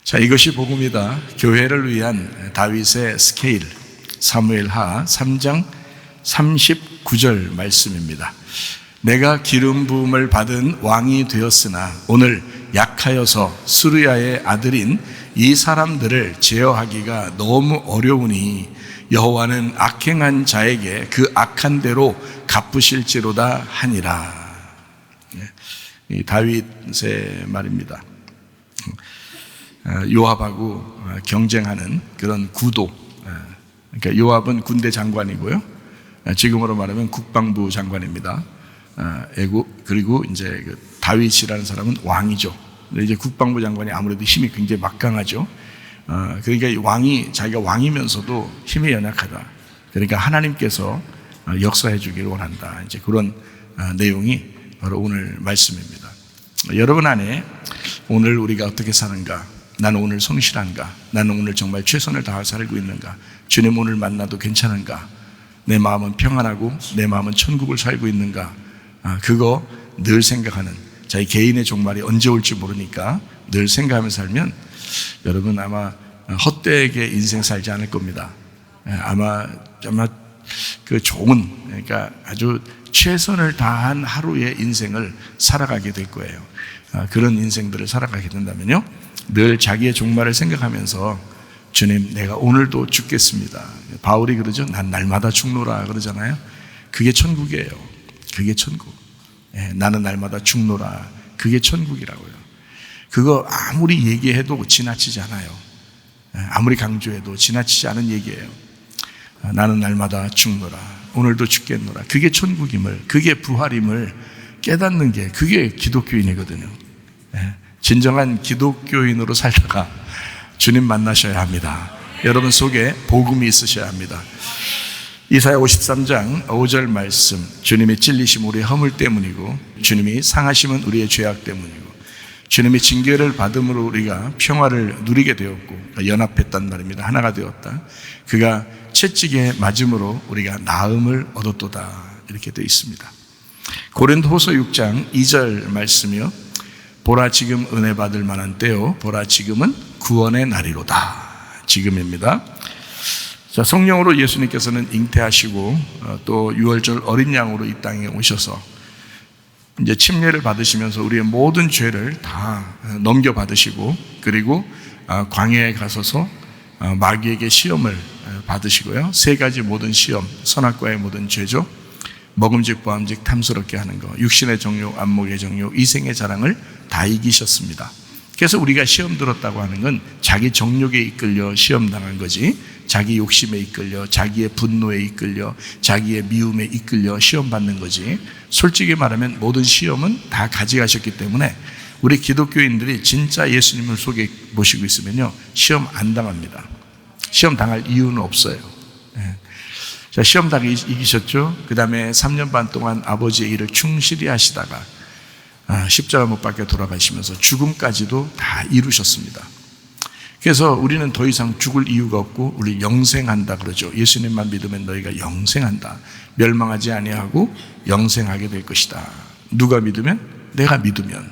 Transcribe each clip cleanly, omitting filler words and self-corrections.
자, 이것이 복음이다. 교회를 위한 다윗의 스케일, 사무엘하 3장 39절 말씀입니다. 내가 기름 부음을 받은 왕이 되었으나 오늘 약하여서 수르야의 아들인 이 사람들을 제어하기가 너무 어려우니 여호와는 악행한 자에게 그 악한 대로 갚으실지로다 하니라. 이 다윗의 말입니다. 요압하고 경쟁하는 그런 구도. 그러니까 요압은 군대 장관이고요. 지금으로 말하면 국방부 장관입니다. 그리고 이제 다윗이라는 사람은 왕이죠. 근데 이제 국방부 장관이 아무래도 힘이 굉장히 막강하죠. 그러니까 왕이 자기가 왕이면서도 힘이 연약하다. 그러니까 하나님께서 역사해 주기를 원한다. 이제 그런 내용이 바로 오늘 말씀입니다. 여러분 안에 오늘 우리가 어떻게 사는가? 나는 오늘 성실한가? 나는 오늘 정말 최선을 다해 살고 있는가? 주님 오늘 만나도 괜찮은가? 내 마음은 평안하고 내 마음은 천국을 살고 있는가? 그거 늘 생각하는, 자기 개인의 종말이 언제 올지 모르니까 늘 생각하면서 살면 여러분 아마 헛되게 인생 살지 않을 겁니다. 아마 그 좋은, 그러니까 아주 최선을 다한 하루의 인생을 살아가게 될 거예요. 그런 인생들을 살아가게 된다면요, 늘 자기의 종말을 생각하면서 주님 내가 오늘도 죽겠습니다. 바울이 그러죠. 난 날마다 죽노라 그러잖아요. 그게 천국이에요. 그게 천국. 나는 날마다 죽노라. 그게 천국이라고요. 그거 아무리 얘기해도 지나치지 않아요. 아무리 강조해도 지나치지 않은 얘기예요. 나는 날마다 죽노라. 오늘도 죽겠노라. 그게 천국임을, 그게 부활임을 깨닫는 게 그게 기독교인이거든요. 진정한 기독교인으로 살다가 주님 만나셔야 합니다. 여러분 속에 복음이 있으셔야 합니다. 이사야 53장 5절 말씀, 주님이 찔리심 우리의 허물 때문이고 주님이 상하심은 우리의 죄악 때문이고 주님이 징계를 받음으로 우리가 평화를 누리게 되었고 연합했단 말입니다. 하나가 되었다. 그가 채찍에 맞음으로 우리가 나음을 얻었도다. 이렇게 되어 있습니다. 고린도후서 6장 2절 말씀이요, 보라 지금 은혜 받을 만한 때요, 보라 지금은 구원의 날이로다. 지금입니다. 자, 성령으로 예수님께서는 잉태하시고 또 유월절 어린 양으로 이 땅에 오셔서 이제 침례를 받으시면서 우리의 모든 죄를 다 넘겨받으시고, 그리고 광야에 가서서 마귀에게 시험을 받으시고요. 세 가지 모든 시험, 선악과의 모든 죄죠. 먹음직 보암직 탐스럽게 하는 것, 육신의 정욕, 안목의 정욕, 이생의 자랑을 다 이기셨습니다. 그래서 우리가 시험 들었다고 하는 건 자기 정욕에 이끌려 시험 당한 거지, 자기 욕심에 이끌려, 자기의 분노에 이끌려, 자기의 미움에 이끌려 시험 받는 거지. 솔직히 말하면 모든 시험은 다 가져가셨기 때문에 우리 기독교인들이 진짜 예수님을 속에 모시고 있으면요, 시험 안 당합니다. 시험 당할 이유는 없어요. 자, 시험 다 이기셨죠? 그 다음에 3년 반 동안 아버지의 일을 충실히 하시다가 십자가 못 박혀 돌아가시면서 죽음까지도 다 이루셨습니다. 그래서 우리는 더 이상 죽을 이유가 없고 우리 영생한다 그러죠. 예수님만 믿으면 너희가 영생한다. 멸망하지 아니하고 영생하게 될 것이다. 누가 믿으면? 내가 믿으면.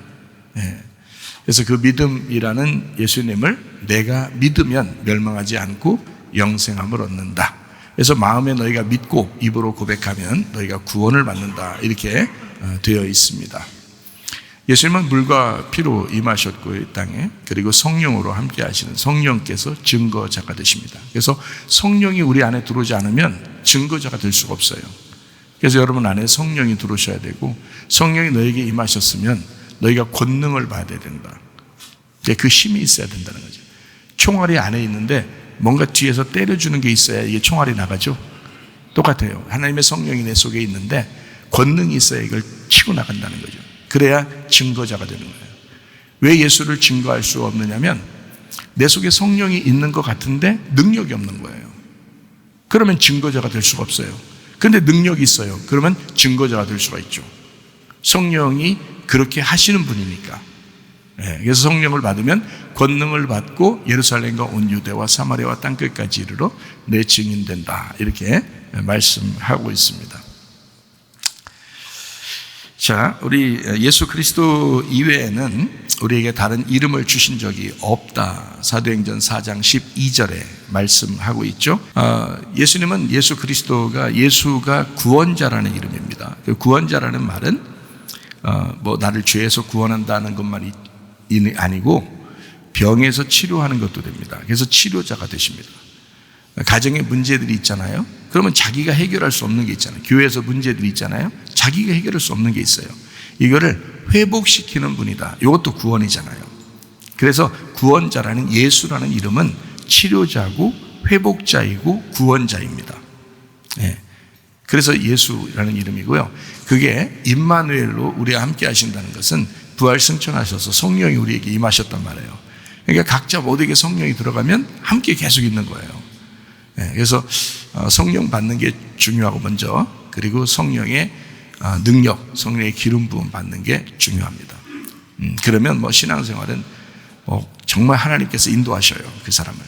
그래서 그 믿음이라는 예수님을 내가 믿으면 멸망하지 않고 영생함을 얻는다. 그래서 마음에 너희가 믿고 입으로 고백하면 너희가 구원을 받는다. 이렇게 되어 있습니다. 예수님은 물과 피로 임하셨고 이 땅에, 그리고 성령으로 함께 하시는 성령께서 증거자가 되십니다. 그래서 성령이 우리 안에 들어오지 않으면 증거자가 될 수가 없어요. 그래서 여러분 안에 성령이 들어오셔야 되고, 성령이 너에게 임하셨으면 너희가 권능을 받아야 된다. 그 힘이 있어야 된다는 거죠. 총알이 안에 있는데 뭔가 뒤에서 때려주는 게 있어야 이게 총알이 나가죠. 똑같아요. 하나님의 성령이 내 속에 있는데 권능이 있어야 이걸 치고 나간다는 거죠. 그래야 증거자가 되는 거예요. 왜 예수를 증거할 수 없느냐면 내 속에 성령이 있는 것 같은데 능력이 없는 거예요. 그러면 증거자가 될 수가 없어요. 그런데 능력이 있어요. 그러면 증거자가 될 수가 있죠. 성령이 그렇게 하시는 분이니까. 그래서 성령을 받으면 권능을 받고 예루살렘과 온 유대와 사마리아와 땅끝까지 이르러 내 증인 된다. 이렇게 말씀하고 있습니다. 자, 우리 예수 그리스도 이외에는 우리에게 다른 이름을 주신 적이 없다. 사도행전 4장 12절에 말씀하고 있죠. 예수님은 예수 그리스도가 예수가 구원자라는 이름입니다. 그 구원자라는 말은 뭐 나를 죄에서 구원한다는 것만 아니고 병에서 치료하는 것도 됩니다. 그래서 치료자가 되십니다. 가정에 문제들이 있잖아요. 그러면 자기가 해결할 수 없는 게 있잖아요. 교회에서 문제들이 있잖아요. 자기가 해결할 수 없는 게 있어요. 이거를 회복시키는 분이다. 이것도 구원이잖아요. 그래서 구원자라는 예수라는 이름은 치료자고 회복자이고 구원자입니다. 네. 그래서 예수라는 이름이고요. 그게 임마누엘로 우리와 함께 하신다는 것은 부활 승천하셔서 성령이 우리에게 임하셨단 말이에요. 그러니까 각자 모두에게 성령이 들어가면 함께 계속 있는 거예요. 그래서 성령 받는 게 중요하고 먼저, 그리고 성령의 능력, 성령의 기름 부음 받는 게 중요합니다. 그러면 뭐 신앙생활은 정말 하나님께서 인도하셔요, 그 사람을.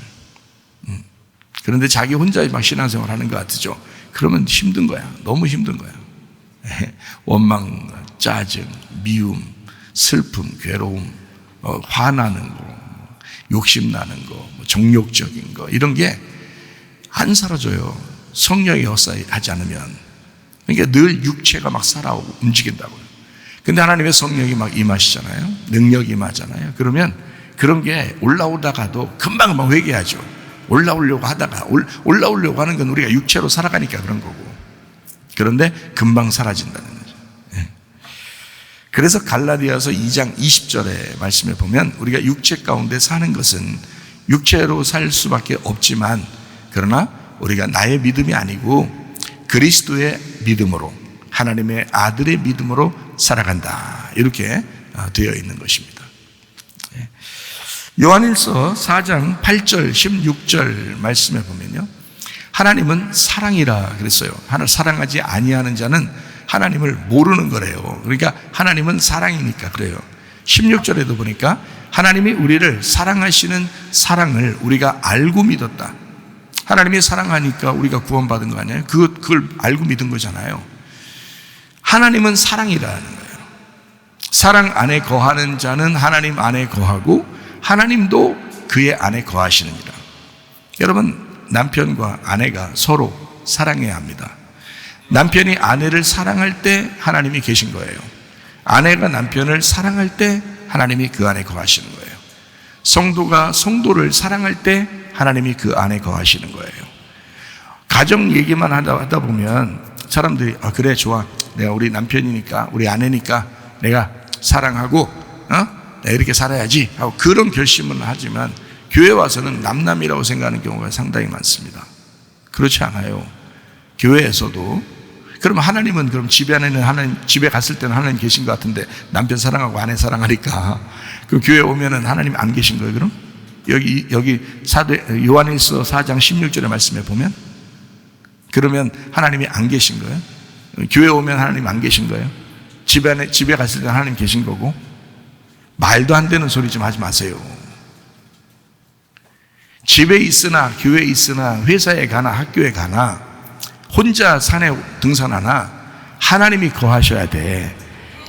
그런데 자기 혼자 막 신앙생활 하는 것 같죠. 그러면 힘든 거야. 너무 힘든 거야. 원망, 짜증, 미움, 슬픔, 괴로움, 화나는 거, 욕심나는 거, 정욕적인 거, 이런 게 안 사라져요. 성령이 역사하지 않으면. 그러니까 늘 육체가 막 살아오고 움직인다고요. 근데 하나님의 성령이 막 임하시잖아요. 능력이 임하잖아요. 그러면 그런 게 올라오다가도 금방 회개하죠. 올라오려고 하다가, 올라오려고 하는 건 우리가 육체로 살아가니까 그런 거고. 그런데 금방 사라진다는 거죠. 그래서 갈라디아서 2장 20절의 말씀에 보면 우리가 육체 가운데 사는 것은 육체로 살 수밖에 없지만, 그러나 우리가 나의 믿음이 아니고 그리스도의 믿음으로, 하나님의 아들의 믿음으로 살아간다. 이렇게 되어 있는 것입니다. 요한일서 4장 8절 16절 말씀에 보면요, 하나님은 사랑이라 그랬어요. 하나님을 사랑하지 아니하는 자는 하나님을 모르는 거래요. 그러니까 하나님은 사랑이니까 그래요. 16절에도 보니까 하나님이 우리를 사랑하시는 사랑을 우리가 알고 믿었다. 하나님이 사랑하니까 우리가 구원받은 거 아니에요? 그걸 알고 믿은 거잖아요. 하나님은 사랑이라는 거예요. 사랑 안에 거하는 자는 하나님 안에 거하고 하나님도 그의 안에 거하시느니라. 여러분, 남편과 아내가 서로 사랑해야 합니다. 남편이 아내를 사랑할 때 하나님이 계신 거예요. 아내가 남편을 사랑할 때 하나님이 그 안에 거하시는 거예요. 성도가 성도를 사랑할 때 하나님이 그 안에 거하시는 거예요. 가정 얘기만 하다 보면 사람들이 그래 좋아, 내가 우리 남편이니까 우리 아내니까 내가 사랑하고 내가 이렇게 살아야지 하고 그런 결심을 하지만 교회 와서는 남남이라고 생각하는 경우가 상당히 많습니다. 그렇지 않아요. 교회에서도 그럼 하나님은 그럼 집에 갔을 때는 하나님 계신 것 같은데 남편 사랑하고 아내 사랑하니까 그럼 교회 오면은 하나님 안 계신 거예요? 그럼 여기 요한일서 4장 16절의 말씀에 보면 그러면 하나님이 안 계신 거예요? 교회 오면 하나님 안 계신 거예요? 집에 갔을 때는 하나님 계신 거고. 말도 안 되는 소리 좀 하지 마세요. 집에 있으나 교회에 있으나 회사에 가나 학교에 가나 혼자 산에 등산하나 하나님이 거하셔야 돼.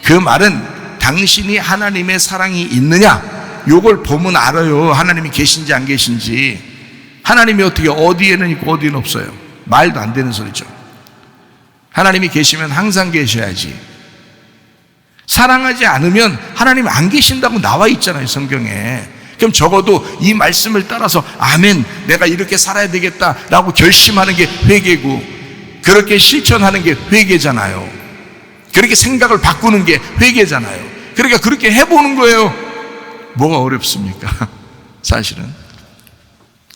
그 말은 당신이 하나님의 사랑이 있느냐, 요걸 보면 알아요. 하나님이 계신지 안 계신지. 하나님이 어디에는 있고 어디에는 없어요. 말도 안 되는 소리죠. 하나님이 계시면 항상 계셔야지. 사랑하지 않으면 하나님 안 계신다고 나와 있잖아요, 성경에. 그럼 적어도 이 말씀을 따라서 아멘, 내가 이렇게 살아야 되겠다라고 결심하는 게 회개고, 그렇게 실천하는 게 회개잖아요. 그렇게 생각을 바꾸는 게 회개잖아요. 그러니까 그렇게 해보는 거예요. 뭐가 어렵습니까? 사실은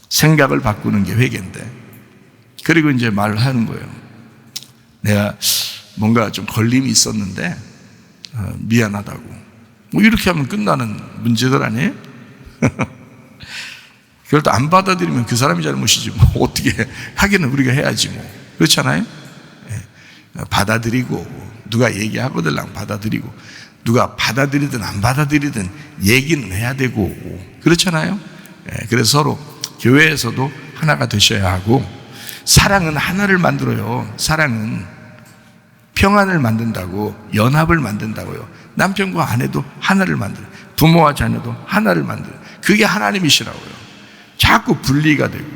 생각을 바꾸는 게 회개인데. 그리고 이제 말을 하는 거예요. 내가 뭔가 좀 걸림이 있었는데 미안하다고. 뭐 이렇게 하면 끝나는 문제들 아니에요? 그걸 또 안 받아들이면 그 사람이 잘못이지 뭐 어떻게 하기는 우리가 해야지 뭐. 그렇잖아요? 받아들이고 누가 얘기하거들랑 받아들이고 누가 받아들이든 안 받아들이든 얘기는 해야 되고 그렇잖아요? 그래서 서로 교회에서도 하나가 되셔야 하고, 사랑은 하나를 만들어요. 사랑은 평안을 만든다고, 연합을 만든다고요. 남편과 아내도 하나를 만들어요. 부모와 자녀도 하나를 만들어요. 그게 하나님이시라고요. 자꾸 분리가 되고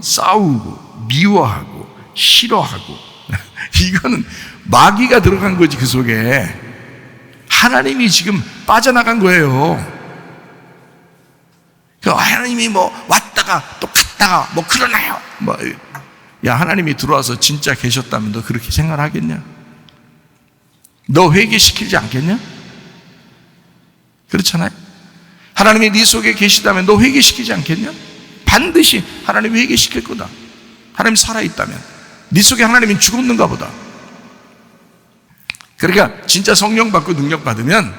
싸우고 미워하고 싫어하고 이거는 마귀가 들어간 거지. 그 속에 하나님이 지금 빠져나간 거예요. 하나님이 뭐 왔다가 또 갔다가 뭐 그러나요? 야, 하나님이 들어와서 진짜 계셨다면 너 그렇게 생각하겠냐? 너 회개시키지 않겠냐? 그렇잖아요. 하나님이 네 속에 계시다면 너 회개시키지 않겠냐? 반드시 하나님이 회개시킬 거다. 하나님 살아있다면. 네 속에 하나님이 죽었는가 보다. 그러니까 진짜 성령 받고 능력 받으면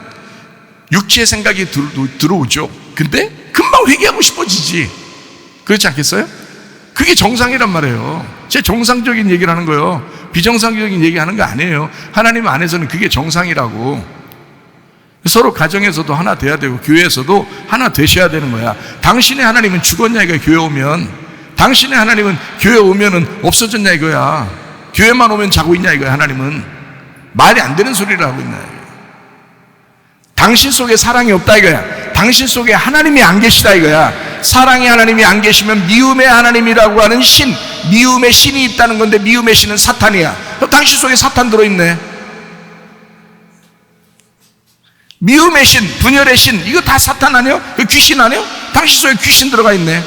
육체의 생각이 들어오죠. 근데 금방 회개하고 싶어지지. 그렇지 않겠어요? 그게 정상이란 말이에요. 제 정상적인 얘기를 하는 거예요. 비정상적인 얘기하는 거 아니에요. 하나님 안에서는 그게 정상이라고. 서로 가정에서도 하나 돼야 되고 교회에서도 하나 되셔야 되는 거야. 당신의 하나님은 죽었냐 이거야. 교회 오면. 당신의 하나님은 교회 오면은 없어졌냐 이거야. 교회만 오면 자고 있냐 이거야. 하나님은 말이 안 되는 소리를 하고 있나. 당신 속에 사랑이 없다 이거야. 당신 속에 하나님이 안 계시다 이거야. 사랑의 하나님이 안 계시면 미움의 하나님이라고 하는 신, 미움의 신이 있다는 건데 미움의 신은 사탄이야. 그럼 당신 속에 사탄 들어있네. 미움의 신, 분열의 신, 이거 다 사탄 아니에요? 그 귀신 아니에요? 당신 속에 귀신 들어가 있네.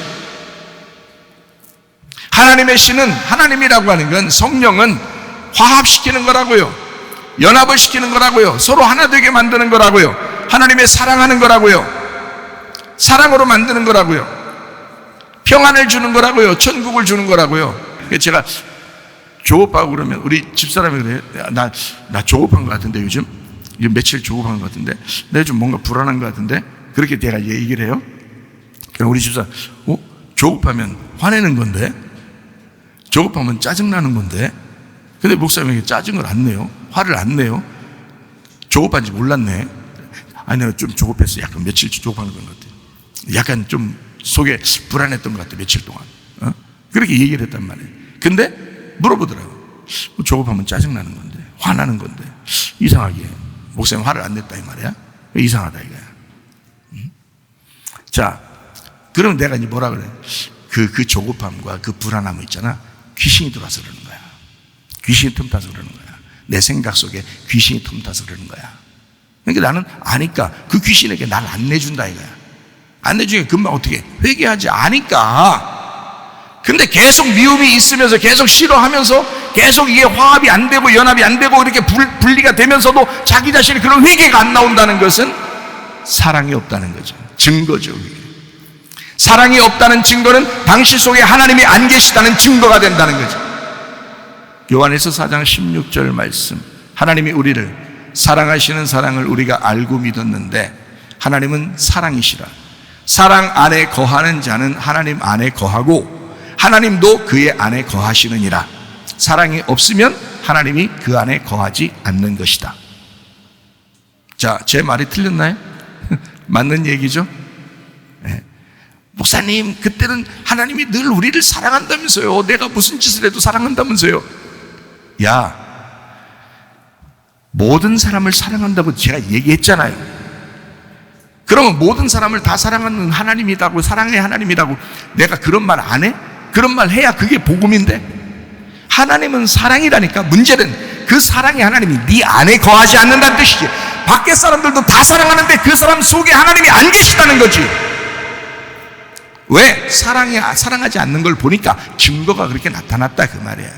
하나님의 신은, 하나님이라고 하는 건 성령은 화합시키는 거라고요. 연합을 시키는 거라고요. 서로 하나 되게 만드는 거라고요. 하나님의 사랑하는 거라고요. 사랑으로 만드는 거라고요. 평안을 주는 거라고요. 천국을 주는 거라고요. 제가 조업하고 그러면 우리 집사람이 그래요. 나 조업한 것 같은데 요즘 며칠 조업한 것 같은데 내가 좀 뭔가 불안한 것 같은데 그렇게 내가 얘기를 해요. 그럼 우리 집사람 조업하면 화내는 건데 조업하면 짜증나는 건데 근데 목사님에게 짜증을 안 내요. 화를 안 내요. 조급한지 몰랐네. 아니 내가 좀 조급했어. 약간 며칠 조급한 것 같아. 약간 좀 속에 불안했던 것 같아. 며칠 동안 그렇게 얘기를 했단 말이에요. 근데 물어보더라고. 조급하면 짜증나는 건데 화나는 건데 이상하게 목사님 화를 안 냈다 이 말이야. 이상하다 이거야. 자 그럼 내가 이제 뭐라 그래. 그 조급함과 그 불안함 있잖아. 귀신이 들어와서 그러는 거야. 귀신이 틈타서 그러는 거야. 내 생각 속에 귀신이 틈타서 그러는 거야. 그러니까 나는 아니까 그 귀신에게 날 안 내준다 이거야. 안 내주니까 금방 어떻게 회개하지. 아니까. 근데 계속 미움이 있으면서 계속 싫어하면서 계속 이게 화합이 안 되고 연합이 안 되고 이렇게 분리가 되면서도 자기 자신이 그런 회개가 안 나온다는 것은 사랑이 없다는 거죠. 증거죠. 사랑이 없다는 증거는 당신 속에 하나님이 안 계시다는 증거가 된다는 거죠. 요한에서 4장 16절 말씀. 하나님이 우리를 사랑하시는 사랑을 우리가 알고 믿었는데 하나님은 사랑이시라. 사랑 안에 거하는 자는 하나님 안에 거하고 하나님도 그의 안에 거하시느니라. 사랑이 없으면 하나님이 그 안에 거하지 않는 것이다. 자, 제 말이 틀렸나요? 맞는 얘기죠? 네. 목사님, 그때는 하나님이 늘 우리를 사랑한다면서요. 내가 무슨 짓을 해도 사랑한다면서요. 야, 모든 사람을 사랑한다고 제가 얘기했잖아요. 그러면 모든 사람을 다 사랑하는 하나님이라고, 사랑의 하나님이라고 내가 그런 말 안 해? 그런 말 해야 그게 복음인데. 하나님은 사랑이라니까. 문제는 그 사랑의 하나님이 네 안에 거하지 않는다는 뜻이지. 밖에 사람들도 다 사랑하는데 그 사람 속에 하나님이 안 계시다는 거지. 왜? 사랑하지 않는 걸 보니까 증거가 그렇게 나타났다 그 말이야.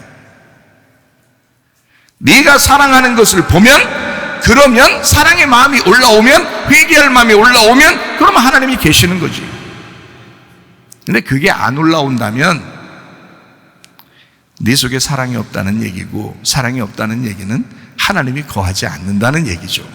네가 사랑하는 것을 보면, 그러면 사랑의 마음이 올라오면, 회개할 마음이 올라오면, 그러면 하나님이 계시는 거지. 근데 그게 안 올라온다면 네 속에 사랑이 없다는 얘기고, 사랑이 없다는 얘기는 하나님이 거하지 않는다는 얘기죠.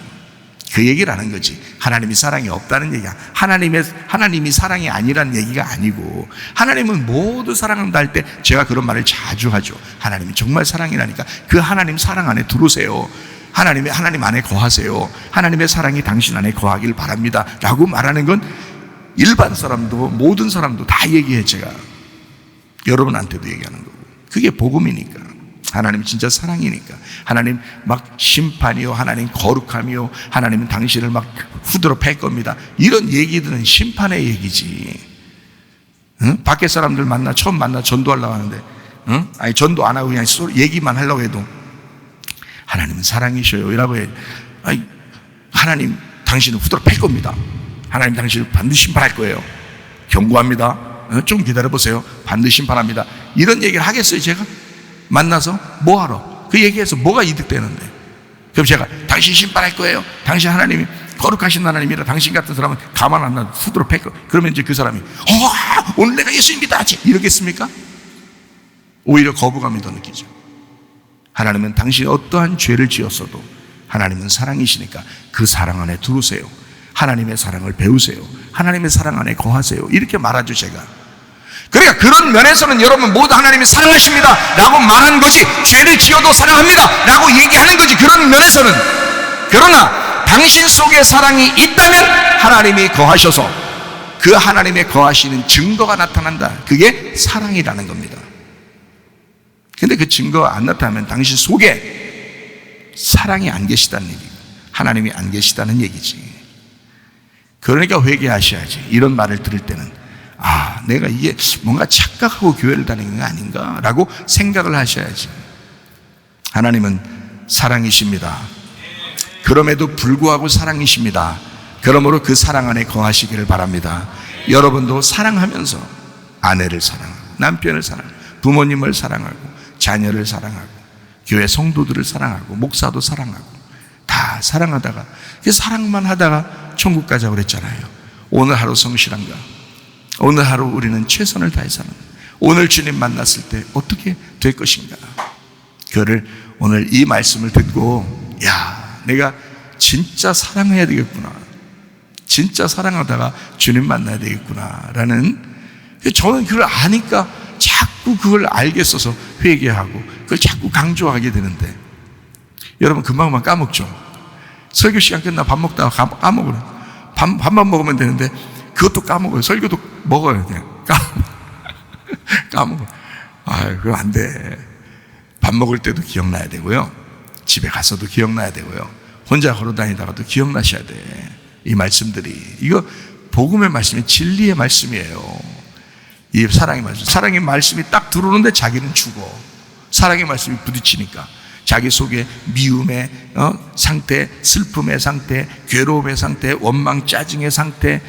그 얘기를 하는 거지. 하나님이 사랑이 없다는 얘기야. 하나님이 사랑이 아니라는 얘기가 아니고, 하나님은 모두 사랑한다 할 때 제가 그런 말을 자주 하죠. 하나님이 정말 사랑이라니까 그 하나님 사랑 안에 들어오세요. 하나님 안에 거하세요. 하나님의 사랑이 당신 안에 거하길 바랍니다 라고 말하는 건 일반 사람도 모든 사람도 다 얘기해. 제가 여러분한테도 얘기하는 거고, 그게 복음이니까. 하나님 진짜 사랑이니까. 하나님 막 심판이요, 하나님 거룩함이요, 하나님은 당신을 막 후드로 팰 겁니다. 이런 얘기들은 심판의 얘기지. 응? 밖에 사람들 처음 만나 전도하려고 하는데, 응? 아니 전도 안 하고 그냥 얘기만 하려고 해도 하나님은 사랑이셔요 이라고 해. 아니, 하나님 당신을 후드로 팰 겁니다. 하나님 당신을 반드시 심판할 거예요. 경고합니다. 좀 기다려보세요. 반드시 심판합니다. 이런 얘기를 하겠어요 제가? 만나서 뭐하러? 그 얘기해서 뭐가 이득되는데? 그럼 제가 당신 심판할 거예요. 당신 하나님이 거룩하신 하나님이라 당신 같은 사람은 가만 안 놔도 후드로 팰 거예요. 그러면 이제 그 사람이 오늘 내가 예수 믿어야지 이러겠습니까? 오히려 거부감이 더 느끼죠. 하나님은 당신이 어떠한 죄를 지었어도 하나님은 사랑이시니까 그 사랑 안에 들어오세요. 하나님의 사랑을 배우세요. 하나님의 사랑 안에 거하세요. 이렇게 말하죠 제가. 그러니까 그런 면에서는 여러분 모두 하나님이 사랑하십니다 라고 말하는 거지, 죄를 지어도 사랑합니다 라고 얘기하는 거지. 그런 면에서는. 그러나 당신 속에 사랑이 있다면 하나님이 거하셔서 그 하나님의 거하시는 증거가 나타난다. 그게 사랑이라는 겁니다. 근데 그 증거가 안 나타나면 당신 속에 사랑이 안 계시다는 얘기고 하나님이 안 계시다는 얘기지. 그러니까 회개하셔야지. 이런 말을 들을 때는 내가 이게 뭔가 착각하고 교회를 다니는 거 아닌가 라고 생각을 하셔야지. 하나님은 사랑이십니다. 그럼에도 불구하고 사랑이십니다. 그러므로 그 사랑 안에 거하시기를 바랍니다. 여러분도 사랑하면서 아내를 사랑하고 남편을 사랑하고 부모님을 사랑하고 자녀를 사랑하고 교회 성도들을 사랑하고 목사도 사랑하고 다 사랑하다가, 그 사랑만 하다가 천국 가자고 그랬잖아요. 오늘 하루 성실한가? 오늘 하루 우리는 최선을 다해 사는, 오늘 주님 만났을 때 어떻게 될 것인가? 그를 오늘 이 말씀을 듣고 내가 진짜 사랑해야 되겠구나, 진짜 사랑하다가 주님 만나야 되겠구나 라는, 저는 그걸 아니까 자꾸 그걸 알겠어서 회개하고 그걸 자꾸 강조하게 되는데, 여러분 금방만 까먹죠. 설교 시간 끝나 밥 먹다가 까먹어요. 밥만 먹으면 되는데 그것도 까먹어요. 설교도 먹어요. 그냥 까먹어. 그거 안 돼. 밥 먹을 때도 기억나야 되고요, 집에 가서도 기억나야 되고요, 혼자 걸어다니다가도 기억나셔야 돼. 이 말씀들이, 이거 복음의 말씀이 진리의 말씀이에요. 이 사랑의 말씀, 사랑의 말씀이 딱 들어오는데 자기는 죽어. 사랑의 말씀이 부딪히니까 자기 속에 미움의 상태, 슬픔의 상태, 괴로움의 상태, 원망, 짜증의 상태,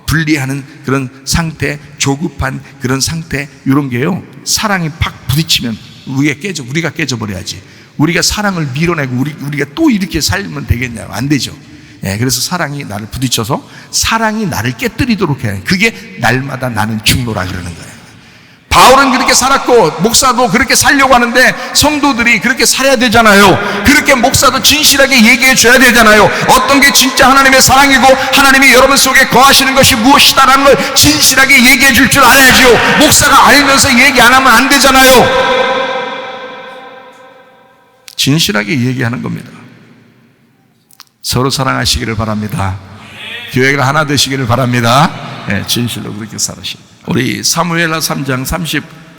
분리하는 그런 상태, 조급한 그런 상태, 이런 게요, 사랑이 팍 부딪히면 우리가 깨져버려야지. 우리가 사랑을 밀어내고 우리가 또 이렇게 살면 되겠냐고. 안 되죠. 그래서 사랑이 나를 부딪혀서 사랑이 나를 깨뜨리도록 해야 해. 그게 날마다 나는 죽노라 그러는 거예요. 바울은 그렇게 살았고 목사도 그렇게 살려고 하는데 성도들이 그렇게 살아야 되잖아요. 그렇게 목사도 진실하게 얘기해 줘야 되잖아요. 어떤 게 진짜 하나님의 사랑이고 하나님이 여러분 속에 거하시는 것이 무엇이다라는 걸 진실하게 얘기해 줄 줄 알아야죠. 목사가 알면서 얘기 안 하면 안 되잖아요. 진실하게 얘기하는 겁니다. 서로 사랑하시기를 바랍니다. 교회가 하나 되시기를 바랍니다. 진실로 그렇게 살으시. 우리 사무엘하 3장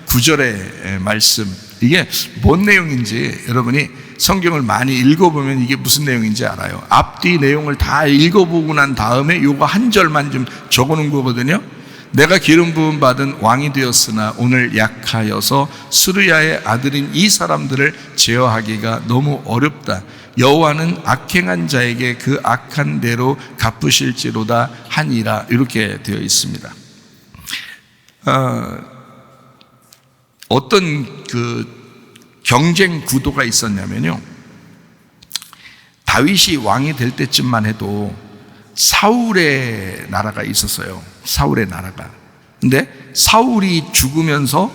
39절의 말씀, 이게 뭔 내용인지 여러분이 성경을 많이 읽어보면 이게 무슨 내용인지 알아요. 앞뒤 내용을 다 읽어보고 난 다음에 요거 한 절만 좀 적어놓은 거거든요. 내가 기름 부음 받은 왕이 되었으나 오늘 약하여서 스루야의 아들인 이 사람들을 제어하기가 너무 어렵다. 여호와는 악행한 자에게 그 악한 대로 갚으실지로다 하니라. 이렇게 되어 있습니다. 어떤 그 경쟁 구도가 있었냐면요, 다윗이 왕이 될 때쯤만 해도 사울의 나라가 있었어요. 사울의 나라가. 근데 사울이 죽으면서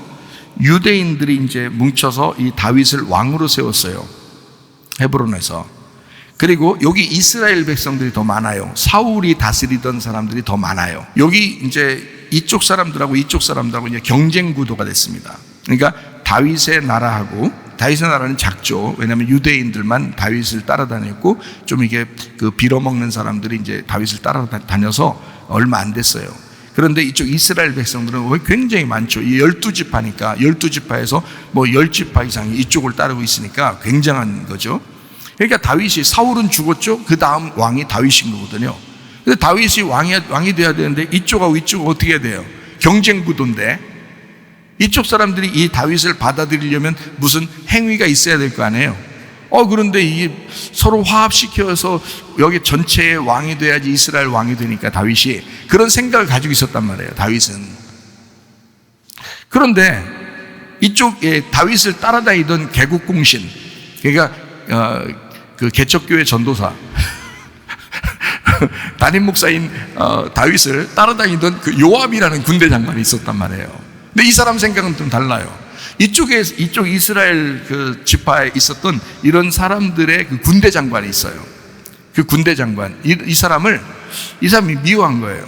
유대인들이 이제 뭉쳐서 이 다윗을 왕으로 세웠어요. 헤브론에서. 그리고 여기 이스라엘 백성들이 더 많아요. 사울이 다스리던 사람들이 더 많아요. 여기 이제 이쪽 사람들하고 이쪽 사람들하고 이제 경쟁 구도가 됐습니다. 그러니까 다윗의 나라하고, 다윗의 나라는 작죠. 왜냐하면 유대인들만 다윗을 따라다녔고 좀 이게 그 빌어먹는 사람들이 이제 다윗을 따라다녀서 얼마 안 됐어요. 그런데 이쪽 이스라엘 백성들은 굉장히 많죠. 이 12지파니까 12지파에서 뭐 10지파 이상이 이쪽을 따르고 있으니까 굉장한 거죠. 그러니까 다윗이, 사울은 죽었죠. 그 다음 왕이 다윗인 거거든요. 근데 다윗이 왕이 돼야 되는데 이쪽하고 이쪽은 어떻게 해야 돼요? 경쟁 구도인데 이쪽 사람들이 이 다윗을 받아들이려면 무슨 행위가 있어야 될 거 아니에요. 그런데 이게 서로 화합시켜서 여기 전체의 왕이 돼야지 이스라엘 왕이 되니까 다윗이 그런 생각을 가지고 있었단 말이에요. 다윗은. 그런데 이쪽에 다윗을 따라다니던 개국공신, 그러니까 그 개척교회 전도사 담임 목사인 다윗을 따라다니던 그 요압이라는 군대 장관이 있었단 말이에요. 근데 이 사람 생각은 좀 달라요. 이쪽 이스라엘 그 지파에 있었던 이런 사람들의 그 군대 장관이 있어요. 그 군대 장관, 이 사람이 미워한 거예요.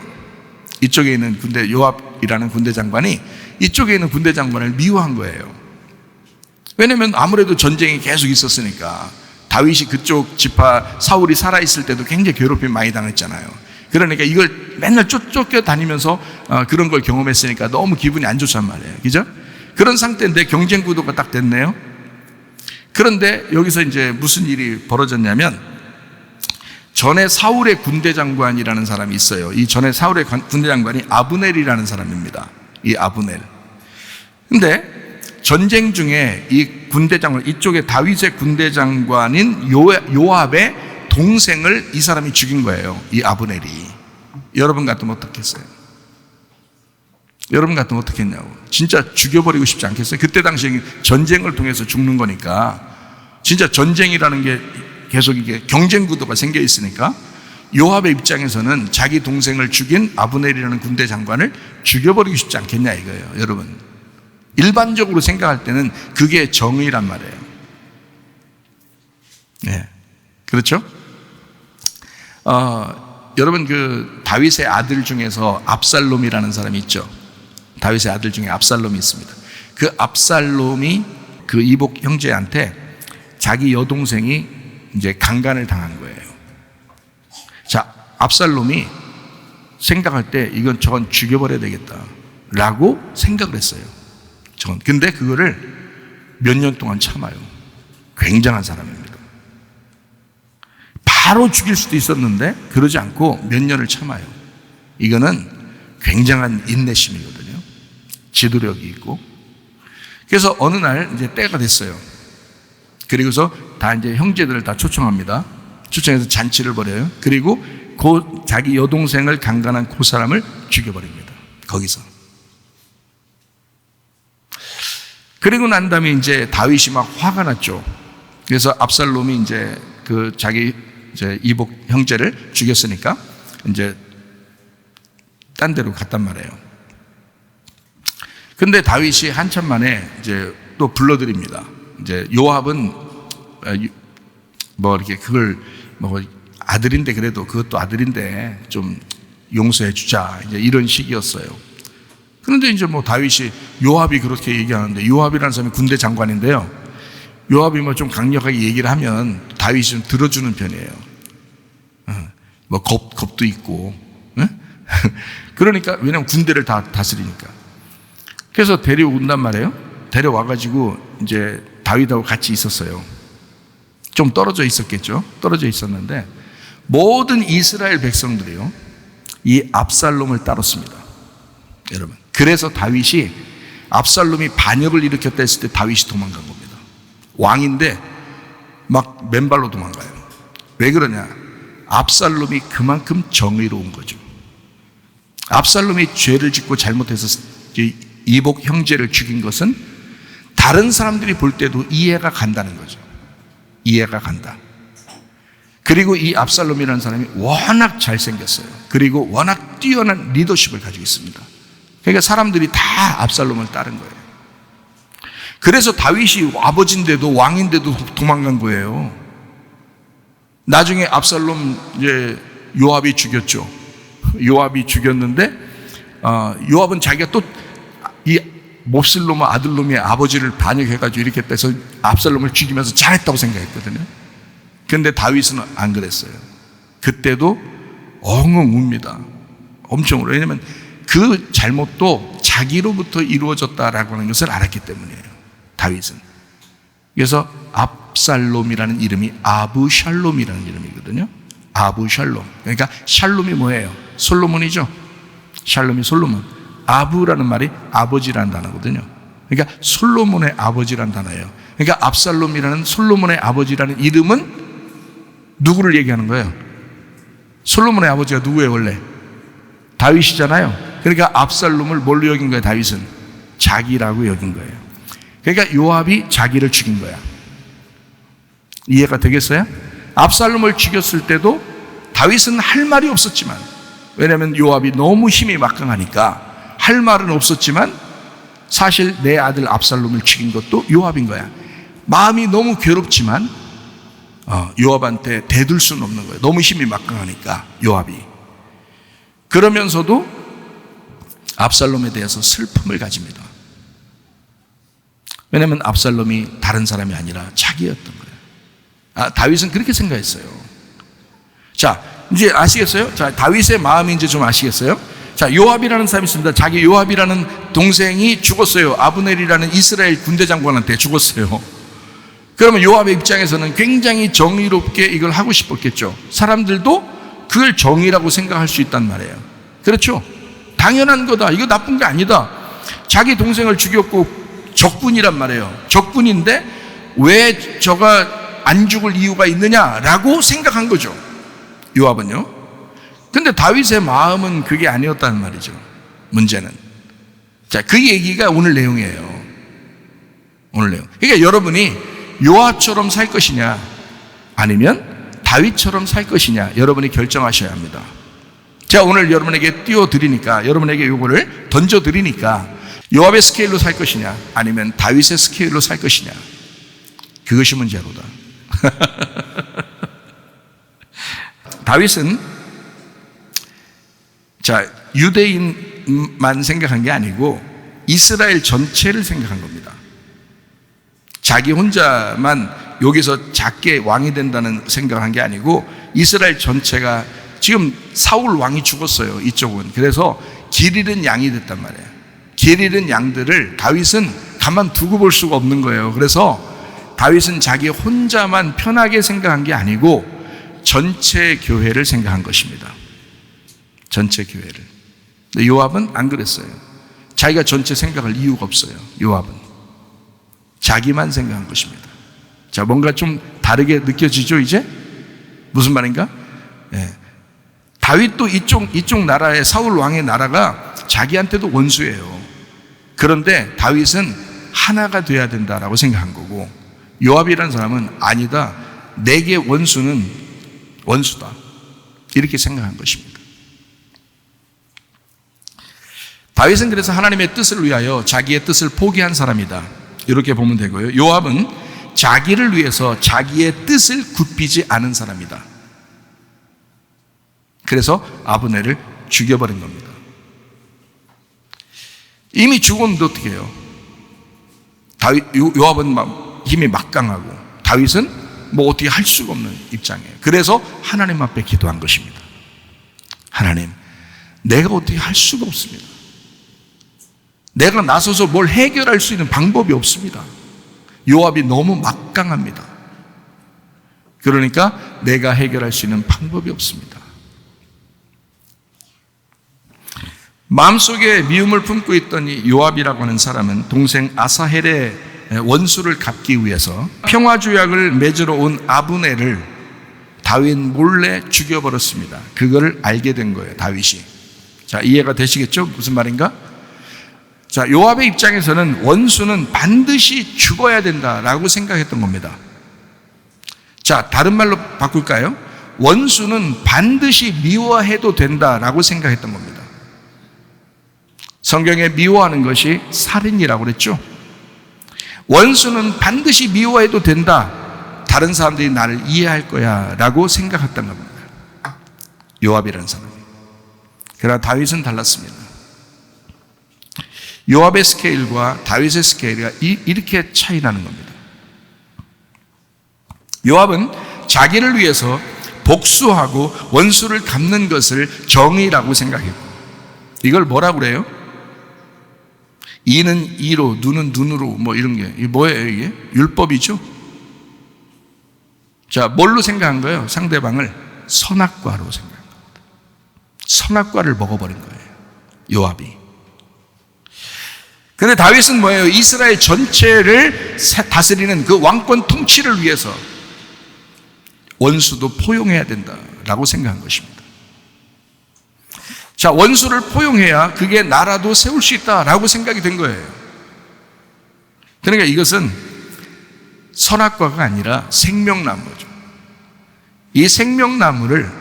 이쪽에 있는 요압이라는 군대 장관이 이쪽에 있는 군대 장관을 미워한 거예요. 왜냐면 아무래도 전쟁이 계속 있었으니까. 다윗이 그쪽 지파 사울이 살아있을 때도 굉장히 괴롭힘 많이 당했잖아요. 그러니까 이걸 맨날 쫓겨다니면서 그런 걸 경험했으니까 너무 기분이 안 좋단 말이에요. 그죠? 그런 상태인데 경쟁 구도가 딱 됐네요. 그런데 여기서 이제 무슨 일이 벌어졌냐면, 전에 사울의 군대 장관이라는 사람이 있어요. 이 전에 사울의 군대 장관이 아브넬이라는 사람입니다. 이 아브넬. 근데 전쟁 중에 이 군대 장관, 이쪽에 다윗의 군대 장관인 요압의 동생을 이 사람이 죽인 거예요. 이 아브넬이. 여러분 같으면 어떻겠어요? 여러분 같으면 어떻겠냐고. 진짜 죽여버리고 싶지 않겠어요? 그때 당시에 전쟁을 통해서 죽는 거니까, 진짜 전쟁이라는 게 계속 이게 경쟁 구도가 생겨 있으니까 요압의 입장에서는 자기 동생을 죽인 아브넬이라는 군대 장관을 죽여버리고 싶지 않겠냐 이거예요. 여러분, 일반적으로 생각할 때는 그게 정의란 말이에요. 네, 그렇죠? 여러분, 그 다윗의 아들 중에서 압살롬이라는 사람이 있죠. 다윗의 아들 중에 압살롬이 있습니다. 그 압살롬이 그 이복 형제한테 자기 여동생이 이제 강간을 당한 거예요. 자, 압살롬이 생각할 때 저건 죽여버려야 되겠다라고 생각을 했어요. 근데 그거를 몇 년 동안 참아요. 굉장한 사람입니다. 바로 죽일 수도 있었는데 그러지 않고 몇 년을 참아요. 이거는 굉장한 인내심이거든요. 지도력이 있고. 그래서 어느 날 이제 때가 됐어요. 그리고서 다 이제 형제들을 다 초청합니다. 초청해서 잔치를 벌여요. 그리고 자기 여동생을 강간한 그 사람을 죽여버립니다. 거기서. 그리고 난 다음에 이제 다윗이 막 화가 났죠. 그래서 압살롬이 이제 자기 이복 형제를 죽였으니까 이제 딴 데로 갔단 말이에요. 근데 다윗이 한참 만에 이제 또 불러드립니다. 이제 요압은 뭐 이렇게 그걸 뭐 아들인데, 그래도 그것도 아들인데 좀 용서해 주자, 이제 이런 식이었어요. 그런데 이제 뭐 다윗이, 요압이 그렇게 얘기하는데, 요압이라는 사람이 군대 장관인데요, 요압이 뭐 좀 강력하게 얘기를 하면 다윗이 좀 들어주는 편이에요. 뭐 겁도 있고. 그러니까, 왜냐면 군대를 다 다스리니까. 그래서 데려온단 말이에요. 데려와가지고 이제 다윗하고 같이 있었어요. 좀 떨어져 있었겠죠. 떨어져 있었는데 모든 이스라엘 백성들이요, 이 압살롬을 따랐습니다. 여러분, 그래서 다윗이, 압살롬이 반역을 일으켰다 했을 때 다윗이 도망간 겁니다. 왕인데 막 맨발로 도망가요. 왜 그러냐? 압살롬이 그만큼 정의로운 거죠. 압살롬이 죄를 짓고 잘못해서 이복 형제를 죽인 것은 다른 사람들이 볼 때도 이해가 간다는 거죠. 이해가 간다. 그리고 이 압살롬이라는 사람이 워낙 잘생겼어요. 그리고 워낙 뛰어난 리더십을 가지고 있습니다. 그러니까 사람들이 다 압살롬을 따른 거예요. 그래서 다윗이 아버지인데도, 왕인데도 도망간 거예요. 나중에 압살롬 이제 요압이 죽였죠. 요압이 죽였는데 요압은 자기가 또 이 몹쓸 놈의 아들놈의 아버지를 반역해가지고 이렇게 해서 압살롬을 죽이면서 잘했다고 생각했거든요. 그런데 다윗은 안 그랬어요. 그때도 엉엉 웁니다. 엄청 울어요. 왜냐면 그 잘못도 자기로부터 이루어졌다라고 하는 것을 알았기 때문이에요. 다윗은. 그래서 압살롬이라는 이름이 아브샬롬이라는 이름이거든요. 아브샬롬. 그러니까 샬롬이 뭐예요? 솔로몬이죠. 샬롬이 솔로몬. 아브라는 말이 아버지라는 단어거든요. 그러니까 솔로몬의 아버지라는 단어예요. 그러니까 압살롬이라는 솔로몬의 아버지라는 이름은 누구를 얘기하는 거예요? 솔로몬의 아버지가 누구예요 원래? 다윗이잖아요. 그러니까 압살롬을 뭘로 여긴 거예요? 다윗은 자기라고 여긴 거예요. 그러니까 요압이 자기를 죽인 거야. 이해가 되겠어요? 압살롬을 죽였을 때도 다윗은 할 말이 없었지만, 왜냐하면 요압이 너무 힘이 막강하니까 할 말은 없었지만 사실 내 아들 압살롬을 죽인 것도 요압인 거야. 마음이 너무 괴롭지만 요압한테 대들 수는 없는 거예요. 너무 힘이 막강하니까 요압이. 그러면서도 압살롬에 대해서 슬픔을 가집니다. 왜냐하면 압살롬이 다른 사람이 아니라 자기였던 거예요. 다윗은 그렇게 생각했어요. 자, 이제 아시겠어요? 자, 다윗의 마음이 이제 좀 아시겠어요? 자, 요압이라는 사람이 있습니다. 자기 요압이라는 동생이 죽었어요. 아브넬이라는 이스라엘 군대 장관한테 죽었어요. 그러면 요압의 입장에서는 굉장히 정의롭게 이걸 하고 싶었겠죠. 사람들도 그걸 정의라고 생각할 수 있단 말이에요. 그렇죠? 당연한 거다. 이거 나쁜 게 아니다. 자기 동생을 죽였고 적군이란 말이에요. 적군인데 왜 저가 안 죽을 이유가 있느냐라고 생각한 거죠. 요압은요. 근데 다윗의 마음은 그게 아니었다는 말이죠. 문제는. 자, 그 얘기가 오늘 내용이에요. 오늘 내용. 그러니까 여러분이 요압처럼 살 것이냐 아니면 다윗처럼 살 것이냐 여러분이 결정하셔야 합니다. 제가 오늘 여러분에게 띄워드리니까, 여러분에게 요거를 던져드리니까 요압의 스케일로 살 것이냐 아니면 다윗의 스케일로 살 것이냐, 그것이 문제로다. 다윗은 자, 유대인만 생각한 게 아니고 이스라엘 전체를 생각한 겁니다. 자기 혼자만 여기서 작게 왕이 된다는 생각을 한 게 아니고 이스라엘 전체가, 지금 사울 왕이 죽었어요, 이쪽은. 그래서 길 잃은 양이 됐단 말이에요. 길 잃은 양들을 다윗은 가만 두고 볼 수가 없는 거예요. 그래서 다윗은 자기 혼자만 편하게 생각한 게 아니고 전체 교회를 생각한 것입니다. 전체 교회를. 근데 요압은 안 그랬어요. 자기가 전체 생각할 이유가 없어요. 요압은 자기만 생각한 것입니다. 자, 뭔가 좀 다르게 느껴지죠 이제? 무슨 말인가? 예. 다윗도 이쪽 나라의 사울 왕의 나라가 자기한테도 원수예요. 그런데 다윗은 하나가 돼야 된다라고 생각한 거고, 요압이라는 사람은 아니다, 내게 원수는 원수다, 이렇게 생각한 것입니다. 다윗은 그래서 하나님의 뜻을 위하여 자기의 뜻을 포기한 사람이다, 이렇게 보면 되고요. 요압은 자기를 위해서 자기의 뜻을 굽히지 않은 사람이다. 그래서 아브넬을 죽여버린 겁니다. 이미 죽었는데 어떻게 해요? 요압은 힘이 막강하고 다윗은 뭐 어떻게 할 수가 없는 입장이에요. 그래서 하나님 앞에 기도한 것입니다. 하나님, 내가 어떻게 할 수가 없습니다. 내가 나서서 뭘 해결할 수 있는 방법이 없습니다. 요압이 너무 막강합니다. 그러니까 내가 해결할 수 있는 방법이 없습니다. 마음속에 미움을 품고 있던 이 요압이라고 하는 사람은 동생 아사헬의 원수를 갚기 위해서 평화조약을 맺으러 온 아브넬을 다윗 몰래 죽여버렸습니다. 그거를 알게 된 거예요, 다윗이. 자, 이해가 되시겠죠? 무슨 말인가? 자, 요압의 입장에서는 원수는 반드시 죽어야 된다라고 생각했던 겁니다. 자, 다른 말로 바꿀까요? 원수는 반드시 미워해도 된다라고 생각했던 겁니다. 성경에 미워하는 것이 살인이라고 그랬죠. 원수는 반드시 미워해도 된다, 다른 사람들이 나를 이해할 거야 라고 생각했던 겁니다. 요압이라는 사람이. 그러나 다윗은 달랐습니다. 요압의 스케일과 다윗의 스케일이 이렇게 차이 나는 겁니다. 요압은 자기를 위해서 복수하고 원수를 갚는 것을 정의라고 생각했고, 이걸 뭐라고 그래요? 이는 이로, 눈은 눈으로, 뭐 이런 게. 이게 뭐예요, 이게? 율법이죠? 자, 뭘로 생각한 거예요? 상대방을 선악과로 생각한 겁니다. 선악과를 먹어버린 거예요, 요압이. 근데 다윗은 뭐예요? 이스라엘 전체를 다스리는 그 왕권 통치를 위해서 원수도 포용해야 된다라고 생각한 것입니다. 자, 원수를 포용해야 그게 나라도 세울 수 있다라고 생각이 된 거예요. 그러니까 이것은 선악과가 아니라 생명나무죠. 이 생명나무를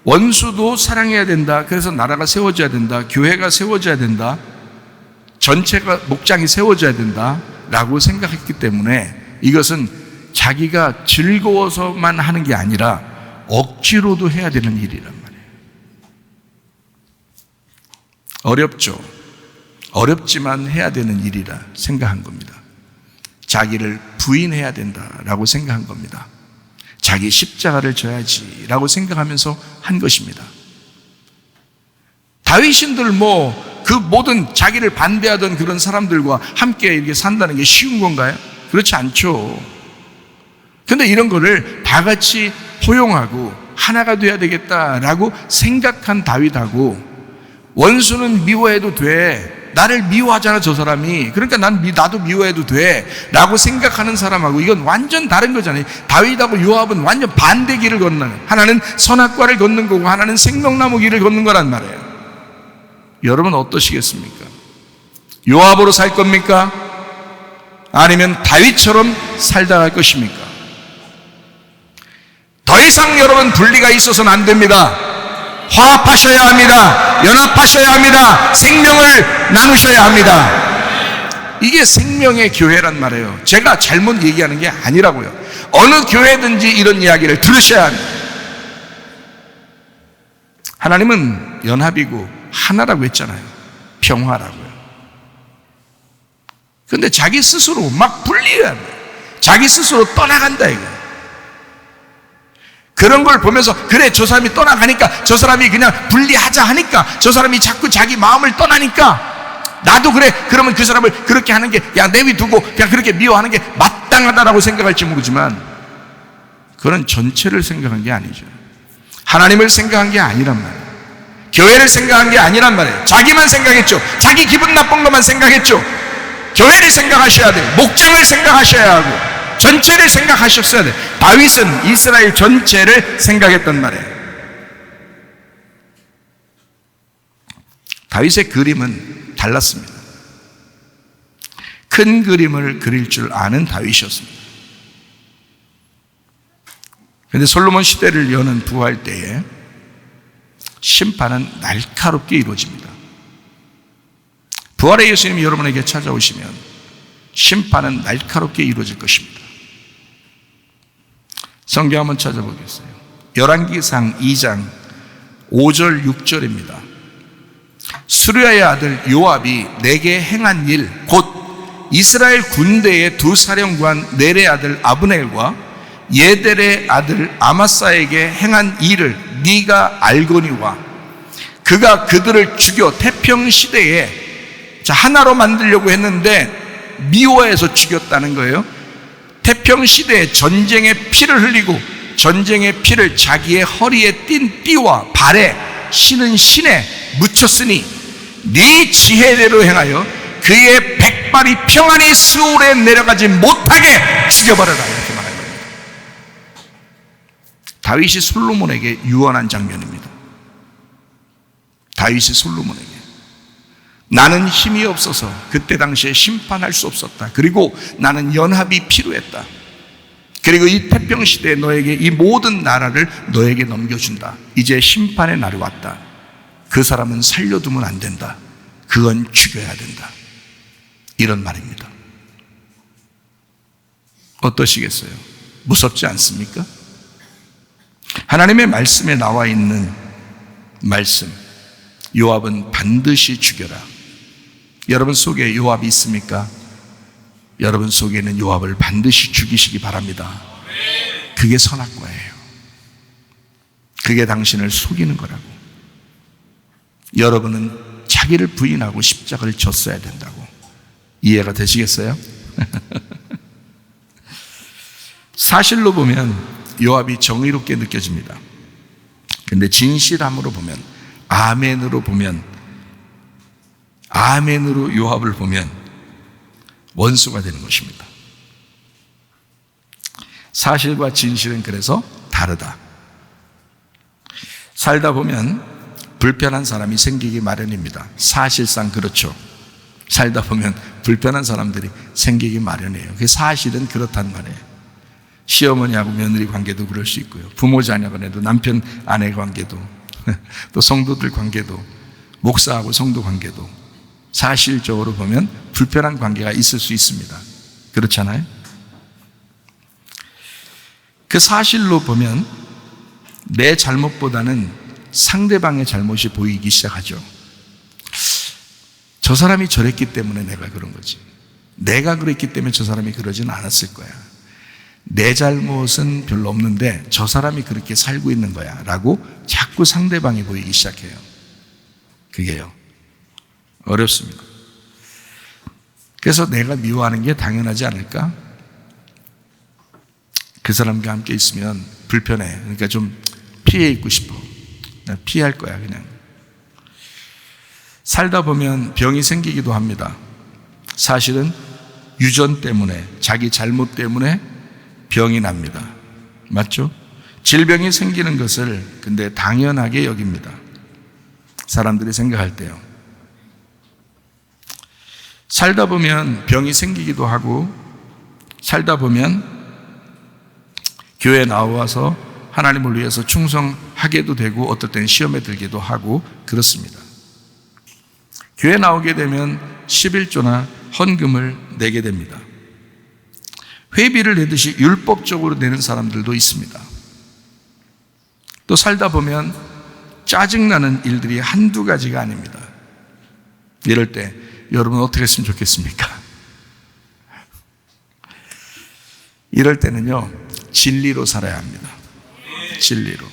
원수도 사랑해야 된다. 그래서 나라가 세워져야 된다. 교회가 세워져야 된다. 전체가 목장이 세워져야 된다라고 생각했기 때문에 이것은 자기가 즐거워서만 하는 게 아니라 억지로도 해야 되는 일이란 말이에요. 어렵죠. 어렵지만 해야 되는 일이라 생각한 겁니다. 자기를 부인해야 된다라고 생각한 겁니다. 자기 십자가를 져야지라고 생각하면서 한 것입니다. 다윗인들 그 모든 자기를 반대하던 그런 사람들과 함께 이렇게 산다는 게 쉬운 건가요? 그렇지 않죠. 근데 이런 거를 다 같이 포용하고 하나가 돼야 되겠다라고 생각한 다윗하고, 원수는 미워해도 돼. 나를 미워하잖아, 저 사람이. 그러니까 나도 미워해도 돼. 라고 생각하는 사람하고 이건 완전 다른 거잖아요. 다윗하고 요압은 완전 반대 길을 걷는, 하나는 선악과를 걷는 거고 하나는 생명나무 길을 걷는 거란 말이에요. 여러분 어떠시겠습니까? 요압으로 살 겁니까? 아니면 다윗처럼 살다 갈 것입니까? 더 이상 여러분 분리가 있어서는 안 됩니다. 화합하셔야 합니다. 연합하셔야 합니다. 생명을 나누셔야 합니다. 이게 생명의 교회란 말이에요. 제가 잘못 얘기하는 게 아니라고요. 어느 교회든지 이런 이야기를 들으셔야 합니다. 하나님은 연합이고 하나라고 했잖아요. 평화라고요. 그런데 자기 스스로 막 분리해야 돼요. 자기 스스로 떠나간다 이거예요. 그런 걸 보면서 그래, 저 사람이 떠나가니까, 저 사람이 그냥 분리하자 하니까, 저 사람이 자꾸 자기 마음을 떠나니까 나도 그래, 그러면 그 사람을 그렇게 하는 게, 야, 내비두고 그냥 그렇게 미워하는 게 마땅하다라고 생각할지 모르지만 그런 전체를 생각한 게 아니죠. 하나님을 생각한 게 아니란 말이에요. 교회를 생각한 게 아니란 말이에요. 자기만 생각했죠. 자기 기분 나쁜 것만 생각했죠. 교회를 생각하셔야 돼요. 목장을 생각하셔야 하고 전체를 생각하셨어야 돼요. 다윗은 이스라엘 전체를 생각했단 말이에요. 다윗의 그림은 달랐습니다. 큰 그림을 그릴 줄 아는 다윗이었습니다. 그런데 솔로몬 시대를 여는 부활 때에 심판은 날카롭게 이루어집니다. 부활의 예수님이 여러분에게 찾아오시면 심판은 날카롭게 이루어질 것입니다. 성경 한번 찾아보겠어요. 열왕기상 2장 5절 6절입니다. 수르야의 아들 요압이 내게 행한 일, 곧 이스라엘 군대의 두 사령관 넬의 아들 아브넬과 예델의 아들 아마사에게 행한 일을 네가 알거니와 그가 그들을 죽여 태평시대에 하나로 만들려고 했는데 미워해서 죽였다는 거예요. 태평시대에 전쟁의 피를 흘리고 전쟁의 피를 자기의 허리에 띤 띠와 발에 신은 신에 묻혔으니 네 지혜대로 행하여 그의 백발이 평안히 스올에 내려가지 못하게 죽여버려라, 이렇게 말하는 겁니다. 다윗이 솔로몬에게 유언한 장면입니다. 다윗이 솔로몬에게 나는 힘이 없어서 그때 당시에 심판할 수 없었다. 그리고 나는 연합이 필요했다. 그리고 이 태평시대에 너에게 이 모든 나라를 너에게 넘겨준다. 이제 심판의 날이 왔다. 그 사람은 살려두면 안 된다. 그건 죽여야 된다. 이런 말입니다. 어떠시겠어요? 무섭지 않습니까? 하나님의 말씀에 나와 있는 말씀, 요압은 반드시 죽여라. 여러분 속에 요압이 있습니까? 여러분 속에는 요압을 반드시 죽이시기 바랍니다. 그게 선악과예요. 그게 당신을 속이는 거라고. 여러분은 자기를 부인하고 십자가를 졌어야 된다고. 이해가 되시겠어요? 사실로 보면 요압이 정의롭게 느껴집니다. 근데 진실함으로 보면, 아멘으로 보면, 아멘으로 요압을 보면 원수가 되는 것입니다. 사실과 진실은 그래서 다르다. 살다 보면 불편한 사람이 생기기 마련입니다. 사실상 그렇죠. 살다 보면 불편한 사람들이 생기기 마련이에요. 그게 사실은 그렇단 말이에요. 시어머니하고 며느리 관계도 그럴 수 있고요. 부모 자녀 간에도, 남편 아내 관계도, 또 성도들 관계도, 목사하고 성도 관계도 사실적으로 보면 불편한 관계가 있을 수 있습니다. 그렇잖아요? 그 사실로 보면 내 잘못보다는 상대방의 잘못이 보이기 시작하죠. 저 사람이 저랬기 때문에 내가 그런 거지. 내가 그랬기 때문에 저 사람이 그러진 않았을 거야. 내 잘못은 별로 없는데 저 사람이 그렇게 살고 있는 거야 라고 자꾸 상대방이 보이기 시작해요. 그게요, 어렵습니다. 그래서 내가 미워하는 게 당연하지 않을까? 그 사람과 함께 있으면 불편해. 그러니까 좀 피해 있고 싶어. 피할 거야 그냥. 살다 보면 병이 생기기도 합니다. 사실은 유전 때문에, 자기 잘못 때문에 병이 납니다. 맞죠? 질병이 생기는 것을 근데 당연하게 여깁니다. 사람들이 생각할 때요. 살다 보면 병이 생기기도 하고, 살다 보면 교회에 나와서 하나님을 위해서 충성하게도 되고, 어떨 때는 시험에 들기도 하고 그렇습니다. 교회 나오게 되면 11조나 헌금을 내게 됩니다. 회비를 내듯이 율법적으로 내는 사람들도 있습니다. 또 살다 보면 짜증나는 일들이 한두 가지가 아닙니다. 이럴 때 여러분 어떻게 했으면 좋겠습니까? 이럴 때는요, 진리로 살아야 합니다. 진리로.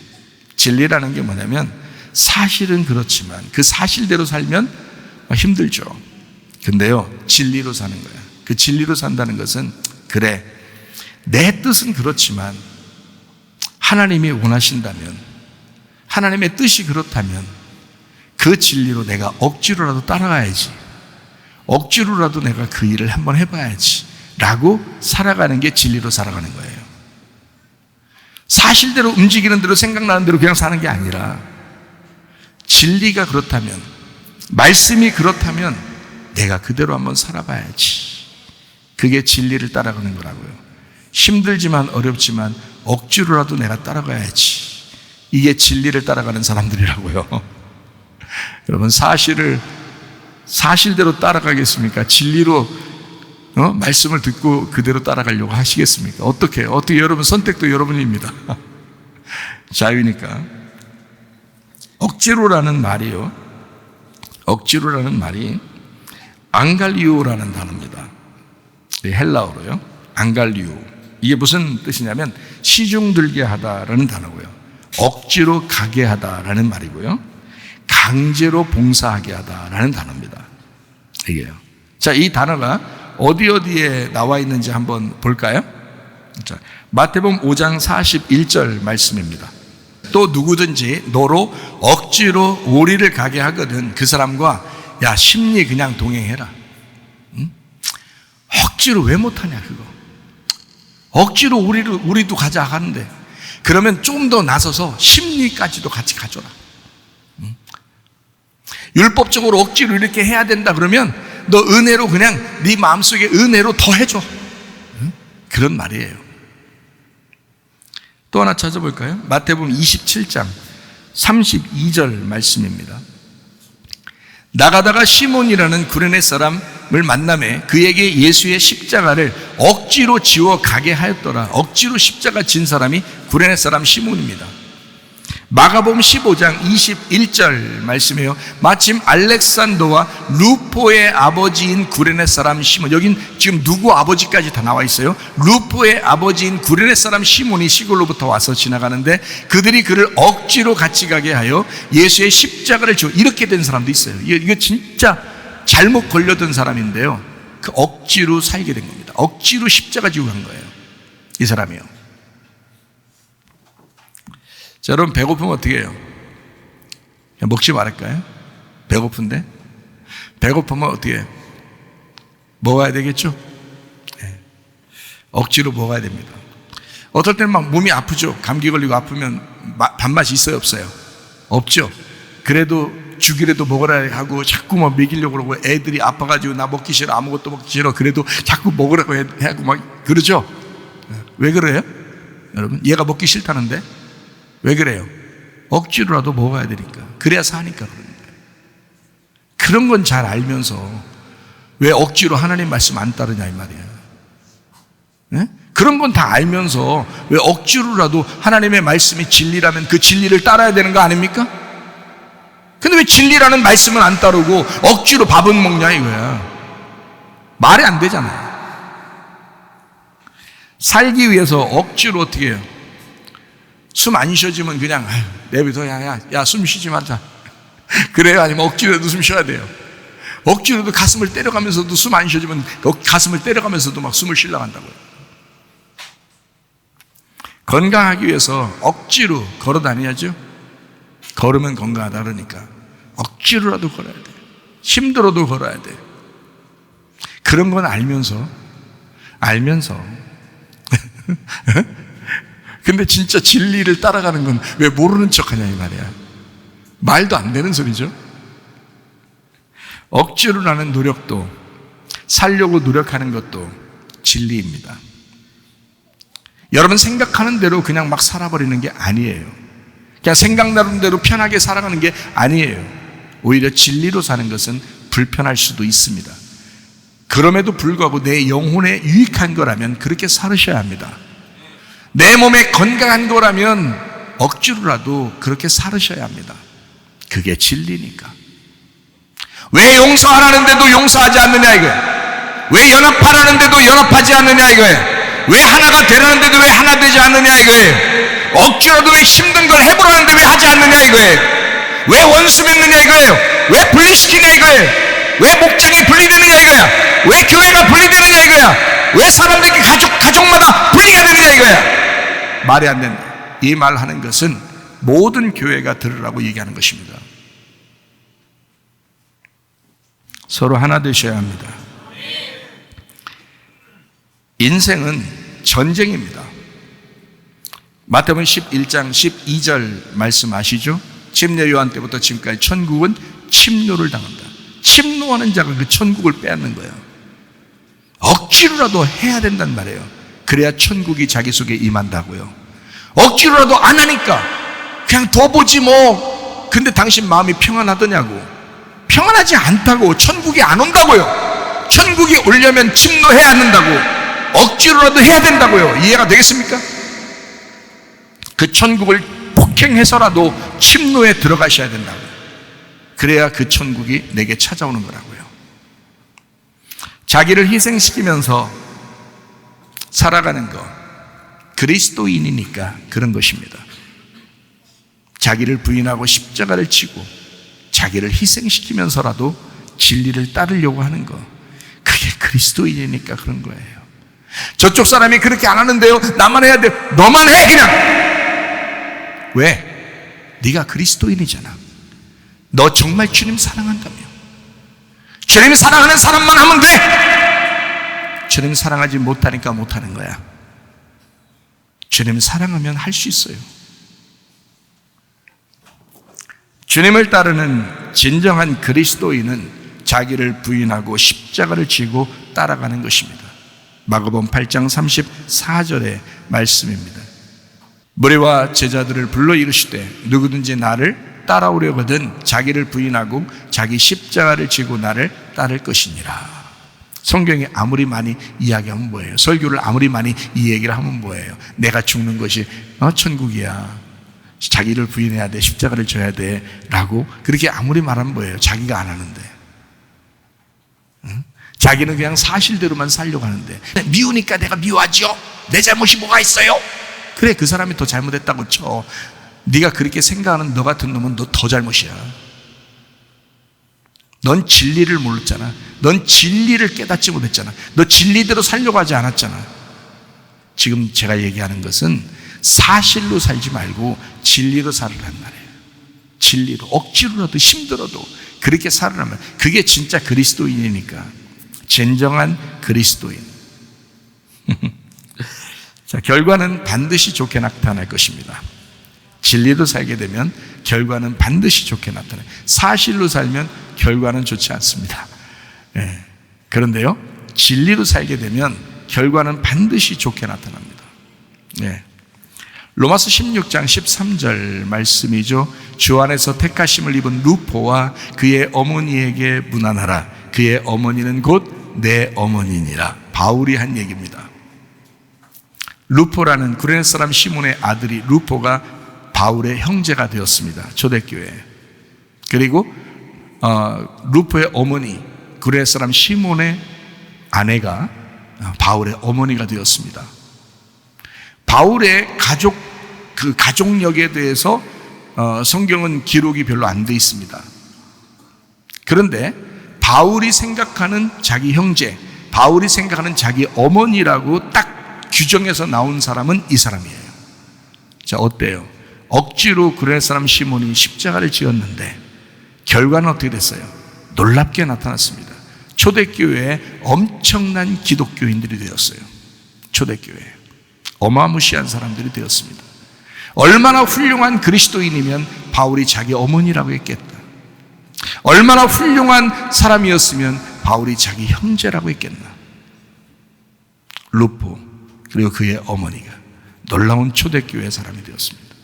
진리라는 게 뭐냐면 사실은 그렇지만 그 사실대로 살면 힘들죠. 근데요, 진리로 사는 거야. 그 진리로 산다는 것은, 그래, 내 뜻은 그렇지만 하나님이 원하신다면, 하나님의 뜻이 그렇다면 그 진리로 내가 억지로라도 따라가야지, 억지로라도 내가 그 일을 한번 해봐야지 라고 살아가는 게 진리로 살아가는 거예요. 사실대로 움직이는 대로, 생각나는 대로 그냥 사는 게 아니라, 진리가 그렇다면, 말씀이 그렇다면 내가 그대로 한번 살아봐야지. 그게 진리를 따라가는 거라고요. 힘들지만 어렵지만 억지로라도 내가 따라가야지. 이게 진리를 따라가는 사람들이라고요. 여러분, 사실대로 따라가겠습니까? 진리로 말씀을 듣고 그대로 따라가려고 하시겠습니까? 어떻게 여러분 선택도 여러분입니다. 자유니까. 억지로라는 말이 앙갈리오라는 단어입니다. 헬라어로요. 앙갈리오. 이게 무슨 뜻이냐면 시중 들게 하다라는 단어고요. 억지로 가게 하다라는 말이고요. 강제로 봉사하게 하다라는 단어입니다. 이게요. 자, 이 단어가 어디에 나와 있는지 한번 볼까요? 자, 마태복음 5장 41절 말씀입니다. 또 누구든지 너로 억지로 오리를 가게 하거든 그 사람과 야 심리 그냥 동행해라. 응? 억지로 왜 못하냐 그거. 억지로 우리도 가자 하는데 그러면 좀 더 나서서 심리까지도 같이 가져라. 응? 율법적으로 억지로 이렇게 해야 된다 그러면 너 은혜로 그냥 네 마음속에 은혜로 더 해줘. 응? 그런 말이에요. 또 하나 찾아볼까요? 마태복음 27장 32절 말씀입니다. 나가다가 시몬이라는 구레네 사람을 만나매 그에게 예수의 십자가를 억지로 지워 가게 하였더라. 억지로 십자가 진 사람이 구레네 사람 시몬입니다. 마가복음 15장 21절 말씀이에요. 마침 알렉산더와 루포의 아버지인 구레네 사람 시몬, 여긴 지금 누구 아버지까지 다 나와 있어요. 루포의 아버지인 구레네 사람 시몬이 시골로부터 와서 지나가는데 그들이 그를 억지로 같이 가게 하여 예수의 십자가를 지고, 이렇게 된 사람도 있어요. 이거 진짜 잘못 걸려든 사람인데요, 그 억지로 살게 된 겁니다. 억지로 십자가 지고 간 거예요, 이 사람이요. 자, 여러분, 배고프면 어떻게 해요? 그냥 먹지 말을까요? 배고픈데? 배고프면 어떻게 해요? 먹어야 되겠죠? 네. 억지로 먹어야 됩니다. 어떨 때는 막 몸이 아프죠? 감기 걸리고 아프면 밥맛이 있어요, 없어요? 없죠? 그래도 죽이라도 먹으라 하고 자꾸 막 먹이려고 그러고, 애들이 아파가지고 나 먹기 싫어, 아무것도 먹기 싫어, 그래도 자꾸 먹으라고 하고 막 그러죠? 왜 그래요? 여러분, 얘가 먹기 싫다는데? 왜 그래요? 억지로라도 먹어야 되니까. 그래야 사니까 그러는 거예요. 그런 건 잘 알면서 왜 억지로 하나님 말씀 안 따르냐 이 말이에요. 네? 그런 건 다 알면서 왜 억지로라도 하나님의 말씀이 진리라면 그 진리를 따라야 되는 거 아닙니까? 근데 왜 진리라는 말씀을 안 따르고 억지로 밥은 먹냐 이거야. 말이 안 되잖아요. 살기 위해서 억지로 어떻게 해요? 숨 안 쉬어지면 그냥 내비둬, 야 숨 쉬지 말자. 그래요? 아니면 억지로도 숨 쉬어야 돼요? 억지로도 가슴을 때려가면서도 숨 안 쉬어지면 가슴을 때려가면서도 막 숨을 쉬려고 한다고요. 건강하기 위해서 억지로 걸어 다녀야죠. 걸으면 건강하다 그러니까 억지로라도 걸어야 돼. 힘들어도 걸어야 돼. 그런 건 알면서 근데 진짜 진리를 따라가는 건 왜 모르는 척 하냐 이 말이야. 말도 안 되는 소리죠. 억지로 하는 노력도, 살려고 노력하는 것도 진리입니다. 여러분 생각하는 대로 그냥 막 살아버리는 게 아니에요. 그냥 생각나는 대로 편하게 살아가는 게 아니에요. 오히려 진리로 사는 것은 불편할 수도 있습니다. 그럼에도 불구하고 내 영혼에 유익한 거라면 그렇게 살으셔야 합니다. 내 몸에 건강한 거라면 억지로라도 그렇게 살으셔야 합니다. 그게 진리니까. 왜 용서하라는데도 용서하지 않느냐 이거예요. 왜 연합하라는데도 연합하지 않느냐 이거예요. 왜 하나가 되라는데도 왜 하나 되지 않느냐 이거예요. 억지로도 왜 힘든 걸 해보라는데 왜 하지 않느냐 이거예요. 왜 원수 맺느냐 이거예요. 왜 분리시키냐 이거예요. 왜 목장이 분리되느냐 이거야. 왜 교회가 분리되느냐 이거야. 왜 사람들끼리 가족마다 분리가 되느냐 이거야. 말이 안 된다. 이 말 하는 것은 모든 교회가 들으라고 얘기하는 것입니다. 서로 하나 되셔야 합니다. 인생은 전쟁입니다. 마태복음 11장 12절 말씀 아시죠? 침례 요한 때부터 지금까지 천국은 침노를 당한다. 침노하는 자가 그 천국을 빼앗는 거예요. 억지로라도 해야 된단 말이에요. 그래야 천국이 자기 속에 임한다고요. 억지로라도 안 하니까 그냥 둬보지 뭐. 근데 당신 마음이 평안하더냐고. 평안하지 않다고. 천국이 안 온다고요. 천국이 오려면 침노해야 한다고. 억지로라도 해야 된다고요. 이해가 되겠습니까? 그 천국을 폭행해서라도 침노에 들어가셔야 된다고요. 그래야 그 천국이 내게 찾아오는 거라고요. 자기를 희생시키면서 살아가는 것, 그리스도인이니까 그런 것입니다. 자기를 부인하고 십자가를 지고 자기를 희생시키면서라도 진리를 따르려고 하는 것, 그게 그리스도인이니까 그런 거예요. 저쪽 사람이 그렇게 안 하는데요, 나만 해야 돼요. 너만 해 그냥. 왜? 네가 그리스도인이잖아. 너 정말 주님 사랑한다며. 주님 사랑하는 사람만 하면 돼. 주님 사랑하지 못하니까 못하는 거야. 주님 사랑하면 할 수 있어요. 주님을 따르는 진정한 그리스도인은 자기를 부인하고 십자가를 지고 따라가는 것입니다. 마가복음 8장 34절의 말씀입니다. 무리와 제자들을 불러 이르시되 누구든지 나를 따라오려거든 자기를 부인하고 자기 십자가를 지고 나를 따를 것이니라. 성경이 아무리 많이 이야기하면 뭐예요? 설교를 아무리 많이 이 얘기를 하면 뭐예요? 내가 죽는 것이 천국이야. 자기를 부인해야 돼, 십자가를 져야 돼 라고 그렇게 아무리 말하면 뭐예요? 자기가 안 하는데. 응? 자기는 그냥 사실대로만 살려고 하는데, 미우니까 내가 미워하죠? 내 잘못이 뭐가 있어요? 그래, 그 사람이 더 잘못했다고 쳐. 네가 그렇게 생각하는 너 같은 놈은 너 더 잘못이야. 넌 진리를 몰랐잖아. 넌 진리를 깨닫지 못했잖아. 너 진리대로 살려고 하지 않았잖아. 지금 제가 얘기하는 것은 사실로 살지 말고 진리로 살으란 말이에요. 진리로, 억지로라도 힘들어도 그렇게 살으란 말이에요. 그게 진짜 그리스도인이니까. 진정한 그리스도인. 자, 결과는 반드시 좋게 나타날 것입니다. 진리로 살게 되면 결과는 반드시 좋게 나타나요. 사실로 살면 결과는 좋지 않습니다. 예. 그런데요, 진리로 살게 되면 결과는 반드시 좋게 나타납니다. 예. 로마서 16장 13절 말씀이죠. 주 안에서 택하심을 입은 루포와 그의 어머니에게 문안하라. 그의 어머니는 곧 내 어머니니라. 바울이 한 얘기입니다. 루포라는 구레네 사람 시몬의 아들이, 루포가 바울의 형제가 되었습니다. 초대교회. 그리고 루포의 어머니, 구레네 사람 시몬의 아내가 바울의 어머니가 되었습니다. 바울의 그 가족력에 대해서 성경은 기록이 별로 안 돼 있습니다. 그런데 바울이 생각하는 자기 형제, 바울이 생각하는 자기 어머니라고 딱 규정해서 나온 사람은 이 사람이에요. 자, 어때요? 억지로 구레네 사람 시몬이 십자가를 지었는데 결과는 어떻게 됐어요? 놀랍게 나타났습니다. 초대교회에 엄청난 기독교인들이 되었어요. 초대교회에 어마무시한 사람들이 되었습니다. 얼마나 훌륭한 그리스도인이면 바울이 자기 어머니라고 했겠다. 얼마나 훌륭한 사람이었으면 바울이 자기 형제라고 했겠나. 루포 그리고 그의 어머니가 놀라운 초대교회 사람이 되었습니다.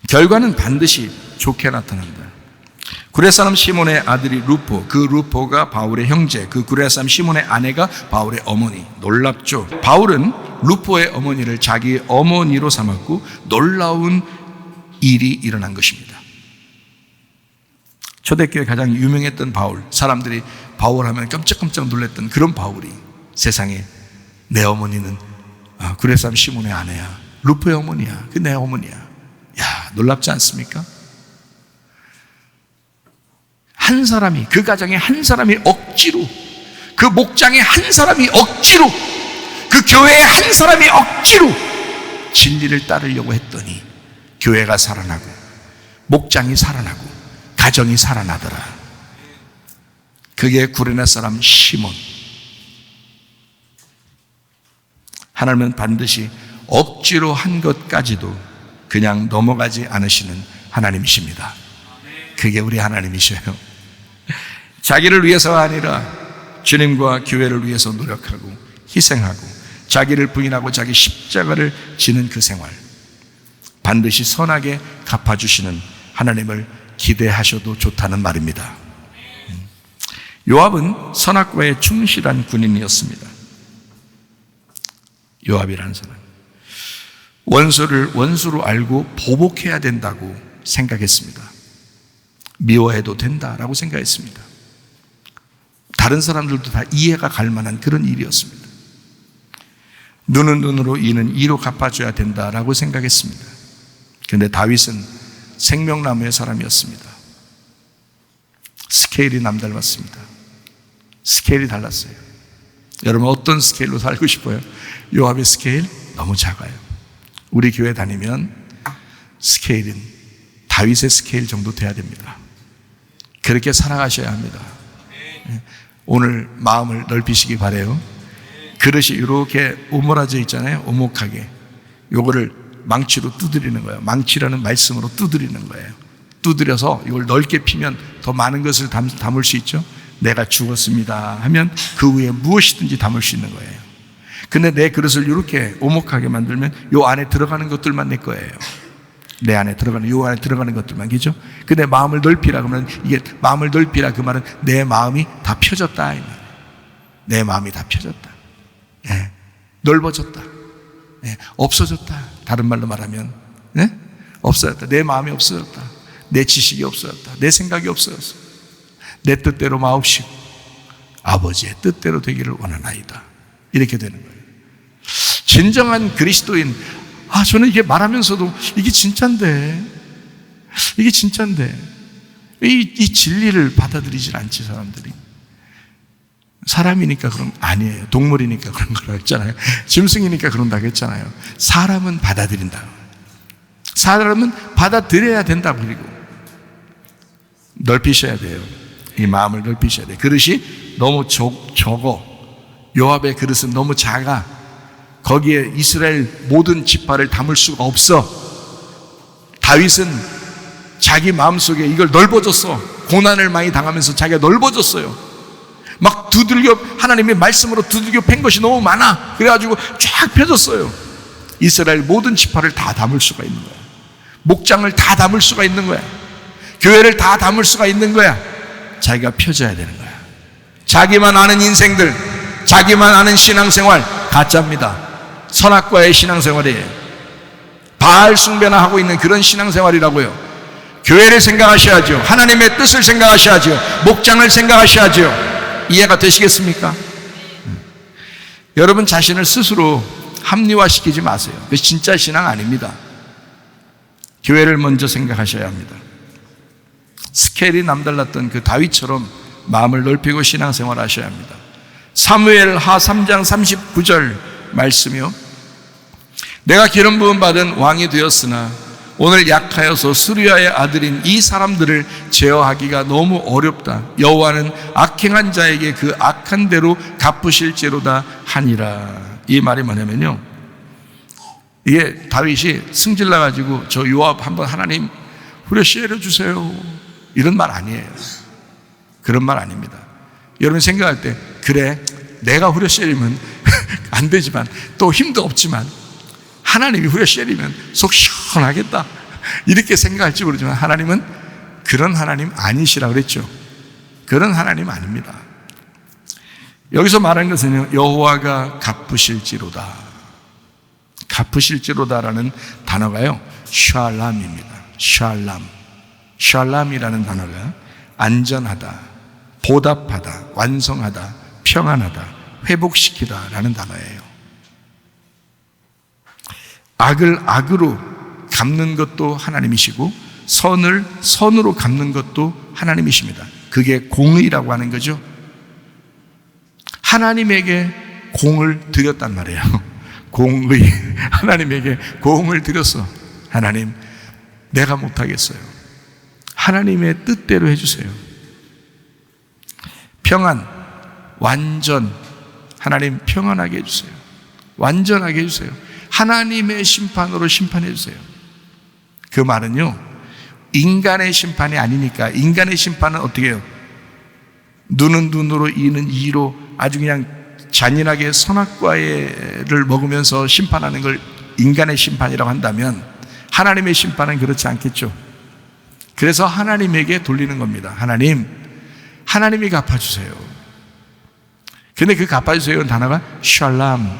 결과는 반드시 좋게 나타난다. 구레네 사람 시몬의 아들이 루포, 그 루포가 바울의 형제, 그 구레네 사람 시몬의 아내가 바울의 어머니. 놀랍죠? 바울은 루포의 어머니를 자기 어머니로 삼았고 놀라운 일이 일어난 것입니다. 초대교회 가장 유명했던 바울, 사람들이 바울 하면 깜짝깜짝 놀랐던 그런 바울이 세상에 내 어머니는 구레네 사람 시몬의 아내야, 루포의 어머니야, 그 내 어머니야. 야, 놀랍지 않습니까? 한 사람이, 그 가정에 한 사람이 억지로, 그 목장에 한 사람이 억지로, 그 교회에 한 사람이 억지로 진리를 따르려고 했더니 교회가 살아나고 목장이 살아나고 가정이 살아나더라. 그게 구레네 사람 시몬. 하나님은 반드시 억지로 한 것까지도 그냥 넘어가지 않으시는 하나님이십니다. 그게 우리 하나님이셔요. 자기를 위해서가 아니라 주님과 교회를 위해서 노력하고 희생하고 자기를 부인하고 자기 십자가를 지는 그 생활, 반드시 선하게 갚아주시는 하나님을 기대하셔도 좋다는 말입니다. 요압은 선악과에 충실한 군인이었습니다. 요압이라는 사람, 원수를 원수로 알고 보복해야 된다고 생각했습니다. 미워해도 된다라고 생각했습니다. 다른 사람들도 다 이해가 갈 만한 그런 일이었습니다. 눈은 눈으로 이는 이로 갚아줘야 된다라고 생각했습니다. 그런데 다윗은 생명나무의 사람이었습니다. 스케일이 남달랐습니다. 스케일이 달랐어요. 여러분 어떤 스케일로 살고 싶어요? 요압의 스케일 너무 작아요. 우리 교회 다니면 스케일은 다윗의 스케일 정도 돼야 됩니다. 그렇게 살아가셔야 합니다. 오늘 마음을 넓히시기 바라요. 그릇이 이렇게 오므라져 있잖아요. 오목하게. 요거를 망치로 두드리는 거예요. 망치라는 말씀으로 두드리는 거예요. 두드려서 이걸 넓게 피면 더 많은 것을 담을 수 있죠. 내가 죽었습니다 하면 그 위에 무엇이든지 담을 수 있는 거예요. 근데 내 그릇을 이렇게 오목하게 만들면 요 안에 들어가는 것들만 내 거예요. 내 안에 들어가는, 요 안에 들어가는 것들만, 그죠? 근데 마음을 넓히라 그러면, 이게 마음을 넓히라 그 말은 내 마음이 다 펴졌다. 내 마음이 다 펴졌다. 예. 넓어졌다. 예. 없어졌다. 다른 말로 말하면 네? 없어졌다. 내 마음이 없어졌다. 내 지식이 없어졌다. 내 생각이 없어졌어. 내 뜻대로 마옵시고 아버지의 뜻대로 되기를 원하나이다. 이렇게 되는 거예요. 진정한 그리스도인, 저는 이게 말하면서도 이게 진짜인데 이 진리를 받아들이질 않지, 사람들이. 사람이니까 그런 아니에요. 동물이니까 그런 거라고 했잖아요. 짐승이니까 그런다고 했잖아요. 사람은 받아들인다. 사람은 받아들여야 된다. 그리고 넓히셔야 돼요. 이 마음을 넓히셔야 돼요. 그릇이 너무 적어. 요압의 그릇은 너무 작아. 거기에 이스라엘 모든 지파를 담을 수가 없어. 다윗은 자기 마음속에 이걸 넓어졌어. 고난을 많이 당하면서 자기가 넓어졌어요. 막 두들겨, 하나님의 말씀으로 두들겨 팬 것이 너무 많아. 그래가지고 쫙 펴졌어요. 이스라엘 모든 지파를 다 담을 수가 있는 거야. 목장을 다 담을 수가 있는 거야. 교회를 다 담을 수가 있는 거야. 자기가 펴져야 되는 거야. 자기만 아는 인생들, 자기만 아는 신앙생활 가짜입니다. 선악과의 신앙생활이에요. 바알 숭배나 하고 있는 그런 신앙생활이라고요. 교회를 생각하셔야죠. 하나님의 뜻을 생각하셔야죠. 목장을 생각하셔야죠. 이해가 되시겠습니까? 여러분 자신을 스스로 합리화시키지 마세요. 그 진짜 신앙 아닙니다. 교회를 먼저 생각하셔야 합니다. 스케일이 남달랐던 그 다윗처럼 마음을 넓히고 신앙생활 하셔야 합니다. 사무엘하 3장 39절 말씀이요. 내가 기름 부음 받은 왕이 되었으나 오늘 약하여서 스루야의 아들인 이 사람들을 제어하기가 너무 어렵다. 여호와는 악행한 자에게 그 악한 대로 갚으실지로다 하니라. 이 말이 뭐냐면요, 이게 다윗이 승질 나가지고 저 요압 한번 하나님 후레쉬 해주세요 이런 말 아니에요. 그런 말 아닙니다. 여러분 생각할 때 그래 내가 후레쉬면 안 되지만 또 힘도 없지만 하나님이 후레쉬면 속 시원하겠다 이렇게 생각할지 모르지만 하나님은 그런 하나님 아니시라 그랬죠. 그런 하나님 아닙니다. 여기서 말하는 것은 여호와가 갚으실지로다. 갚으실지로다라는 단어가요 샬람입니다. 샬람이라는 단어가 안전하다, 보답하다, 완성하다, 평안하다, 회복시키다 라는 단어예요. 악을 악으로 갚는 것도 하나님이시고 선을 선으로 갚는 것도 하나님이십니다. 그게 공의라고 하는 거죠. 하나님에게 공을 드렸단 말이에요. 공의, 하나님에게 공을 드렸어. 하나님, 내가 못하겠어요. 하나님의 뜻대로 해주세요. 평안, 완전, 하나님 평안하게 해주세요. 완전하게 해주세요. 하나님의 심판으로 심판해 주세요. 그 말은요, 인간의 심판이 아니니까. 인간의 심판은 어떻게 해요? 눈은 눈으로, 이는 이로 아주 그냥 잔인하게 선악과를 먹으면서 심판하는 걸 인간의 심판이라고 한다면 하나님의 심판은 그렇지 않겠죠. 그래서 하나님에게 돌리는 겁니다. 하나님이 갚아주세요. 근데 그 갚아주세요는 단어가 샬람,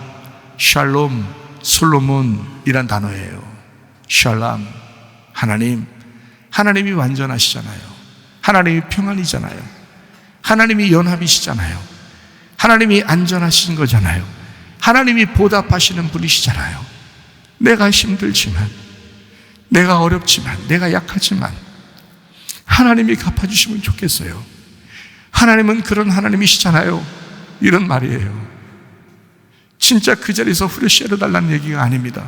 샬롬, 솔로몬이란 단어예요. 샬람, 하나님이 완전하시잖아요. 하나님이 평안이잖아요. 하나님이 연합이시잖아요. 하나님이 안전하신 거잖아요. 하나님이 보답하시는 분이시잖아요. 내가 힘들지만, 내가 어렵지만, 내가 약하지만 하나님이 갚아주시면 좋겠어요. 하나님은 그런 하나님이시잖아요. 이런 말이에요. 진짜 그 자리에서 후레쉬를 달라는 얘기가 아닙니다.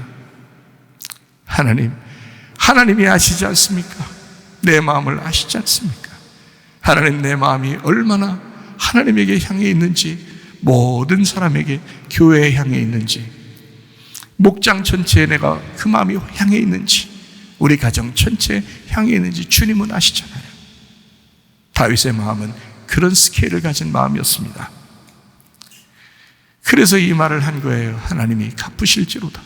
하나님이 아시지 않습니까? 내 마음을 아시지 않습니까? 하나님, 내 마음이 얼마나 하나님에게 향해 있는지, 모든 사람에게 교회에 향해 있는지, 목장 전체에 내가 그 마음이 향해 있는지, 우리 가정 전체에 향해 있는지 주님은 아시잖아요. 다윗의 마음은 그런 스케일을 가진 마음이었습니다. 그래서 이 말을 한 거예요. 하나님이 갚으실지로다.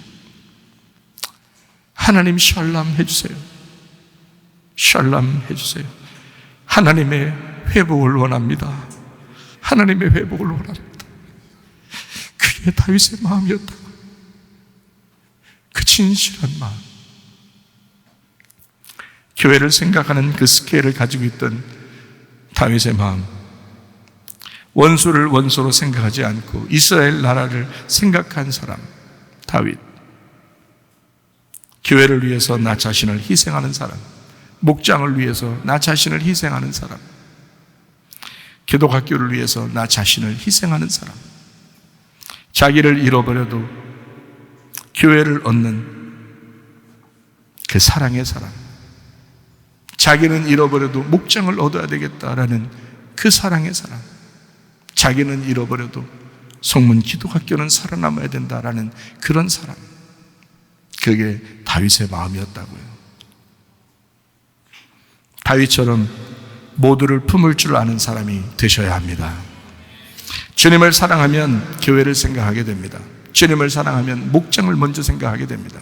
하나님 샬람 해주세요. 샬람 해주세요. 하나님의 회복을 원합니다. 하나님의 회복을 원합니다. 그게 다윗의 마음이었다. 그 진실한 마음. 교회를 생각하는 그 스케일을 가지고 있던 다윗의 마음, 원수를 원수로 생각하지 않고 이스라엘 나라를 생각한 사람 다윗, 교회를 위해서 나 자신을 희생하는 사람, 목장을 위해서 나 자신을 희생하는 사람, 기독학교를 위해서 나 자신을 희생하는 사람, 자기를 잃어버려도 교회를 얻는 그 사랑의 사람, 자기는 잃어버려도 목장을 얻어야 되겠다라는 그 사랑의 사람, 자기는 잃어버려도 성문 기독학교는 살아남아야 된다라는 그런 사람, 그게 다윗의 마음이었다고요. 다윗처럼 모두를 품을 줄 아는 사람이 되셔야 합니다. 주님을 사랑하면 교회를 생각하게 됩니다. 주님을 사랑하면 목장을 먼저 생각하게 됩니다.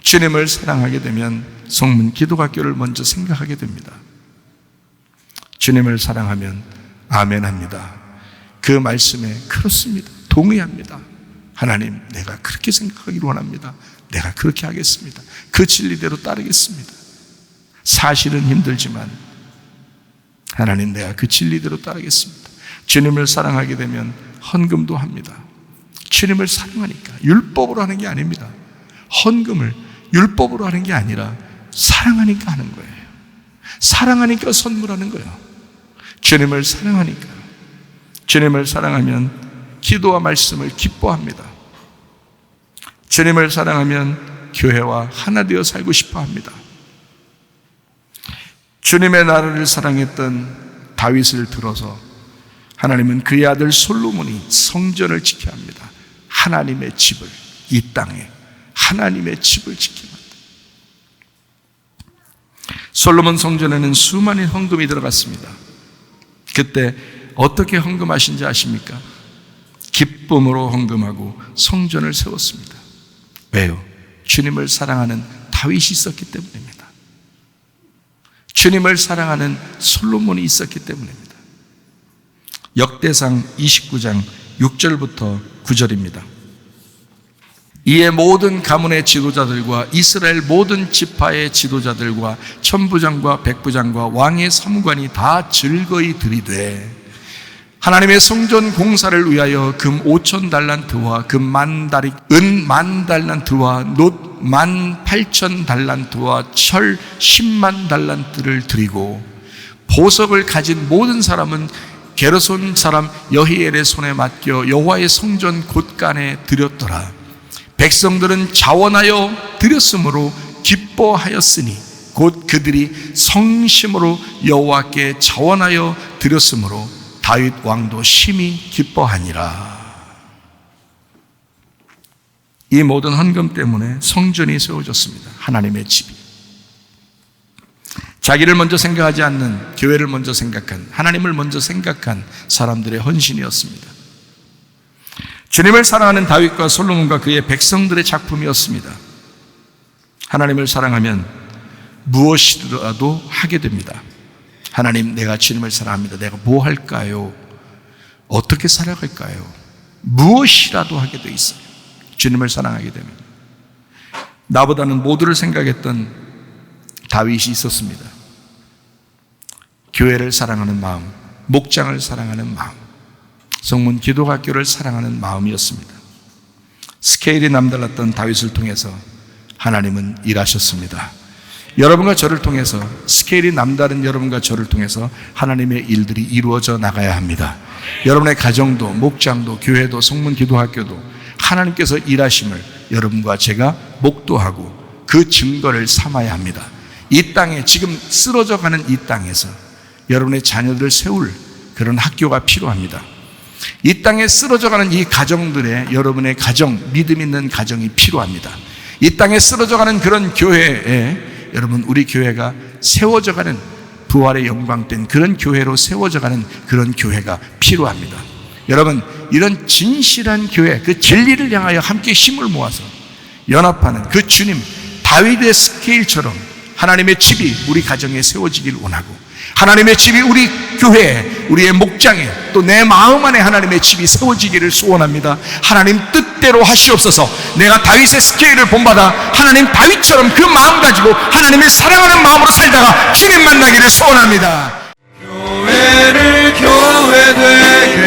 주님을 사랑하게 되면 성문 기독학교를 먼저 생각하게 됩니다. 주님을 사랑하면 아멘합니다. 그 말씀에 그렇습니다. 동의합니다. 하나님, 내가 그렇게 생각하기를 원합니다. 내가 그렇게 하겠습니다. 그 진리대로 따르겠습니다. 사실은 힘들지만 하나님, 내가 그 진리대로 따르겠습니다. 주님을 사랑하게 되면 헌금도 합니다. 주님을 사랑하니까. 율법으로 하는 게 아닙니다. 헌금을 율법으로 하는 게 아니라 사랑하니까 하는 거예요. 사랑하니까 선물하는 거예요. 주님을 사랑하니까. 주님을 사랑하면 기도와 말씀을 기뻐합니다. 주님을 사랑하면 교회와 하나 되어 살고 싶어 합니다. 주님의 나라를 사랑했던 다윗을 들어서 하나님은 그의 아들 솔로몬이 성전을 지켜야 합니다. 하나님의 집을, 이 땅에 하나님의 집을 지켜야 합니다. 솔로몬 성전에는 수많은 헌금이 들어갔습니다. 그때 어떻게 헌금하신지 아십니까? 기쁨으로 헌금하고 성전을 세웠습니다. 왜요? 주님을 사랑하는 다윗이 있었기 때문입니다. 주님을 사랑하는 솔로몬이 있었기 때문입니다. 역대상 29장 6절부터 9절입니다. 이에 모든 가문의 지도자들과 이스라엘 모든 지파의 지도자들과 천부장과 백부장과 왕의 사무관이 다 즐거이 들이되 하나님의 성전 공사를 위하여 금 5천 달란트와 금 10,000다리, 은 10,000달란트와 놋 18,000달란트와 철 100,000달란트를 드리고 보석을 가진 모든 사람은 게르손 사람 여히엘의 손에 맡겨 여호와의 성전 곳간에 드렸더라. 백성들은 자원하여 드렸으므로 기뻐하였으니 곧 그들이 성심으로 여호와께 자원하여 드렸으므로 다윗 왕도 심히 기뻐하니라. 이 모든 헌금 때문에 성전이 세워졌습니다. 하나님의 집이. 자기를 먼저 생각하지 않는, 교회를 먼저 생각한, 하나님을 먼저 생각한 사람들의 헌신이었습니다. 주님을 사랑하는 다윗과 솔로몬과 그의 백성들의 작품이었습니다. 하나님을 사랑하면 무엇이라도 하게 됩니다. 하나님, 내가 주님을 사랑합니다. 내가 뭐 할까요? 어떻게 살아갈까요? 무엇이라도 하게 돼 있어요. 주님을 사랑하게 되면. 나보다는 모두를 생각했던 다윗이 있었습니다. 교회를 사랑하는 마음, 목장을 사랑하는 마음, 성문 기독학교를 사랑하는 마음이었습니다. 스케일이 남달랐던 다윗을 통해서 하나님은 일하셨습니다. 여러분과 저를 통해서, 스케일이 남다른 여러분과 저를 통해서 하나님의 일들이 이루어져 나가야 합니다. 여러분의 가정도, 목장도, 교회도, 성문 기독학교도 하나님께서 일하심을 여러분과 제가 목도하고 그 증거를 삼아야 합니다. 이 땅에, 지금 쓰러져가는 이 땅에서 여러분의 자녀들을 세울 그런 학교가 필요합니다. 이 땅에 쓰러져가는 이 가정들의, 여러분의 가정, 믿음 있는 가정이 필요합니다. 이 땅에 쓰러져가는 그런 교회에 여러분, 우리 교회가 세워져가는, 부활의 영광된 그런 교회로 세워져가는 그런 교회가 필요합니다. 여러분, 이런 진실한 교회, 그 진리를 향하여 함께 힘을 모아서 연합하는 그 주님, 다윗의 스케일처럼 하나님의 집이 우리 가정에 세워지길 원하고, 하나님의 집이 우리 교회에, 우리의 목장에, 또 내 마음 안에 하나님의 집이 세워지기를 소원합니다. 하나님 뜻대로 하시옵소서. 내가 다윗의 스케일을 본받아 하나님 다윗처럼 그 마음 가지고 하나님을 사랑하는 마음으로 살다가 주님 만나기를 소원합니다. 교회를 교회되게,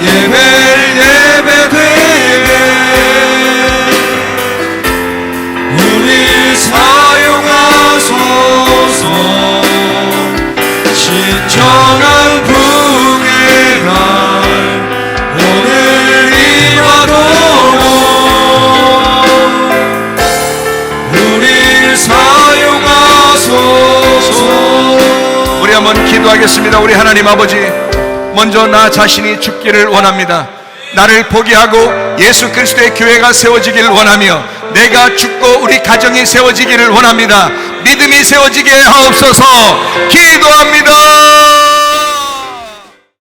예배를 예배되게, 우리 사용하소서. 신청한 부흥의 날 오늘이와도 우리 사용하소서. 우리 한번 기도하겠습니다. 우리 하나님 아버지, 먼저 나 자신이 죽기를 원합니다. 나를 포기하고 예수 그리스도의 교회가 세워지기를 원하며, 내가 죽고 우리 가정이 세워지기를 원합니다. 믿음이 세워지게 하옵소서. 기도합니다.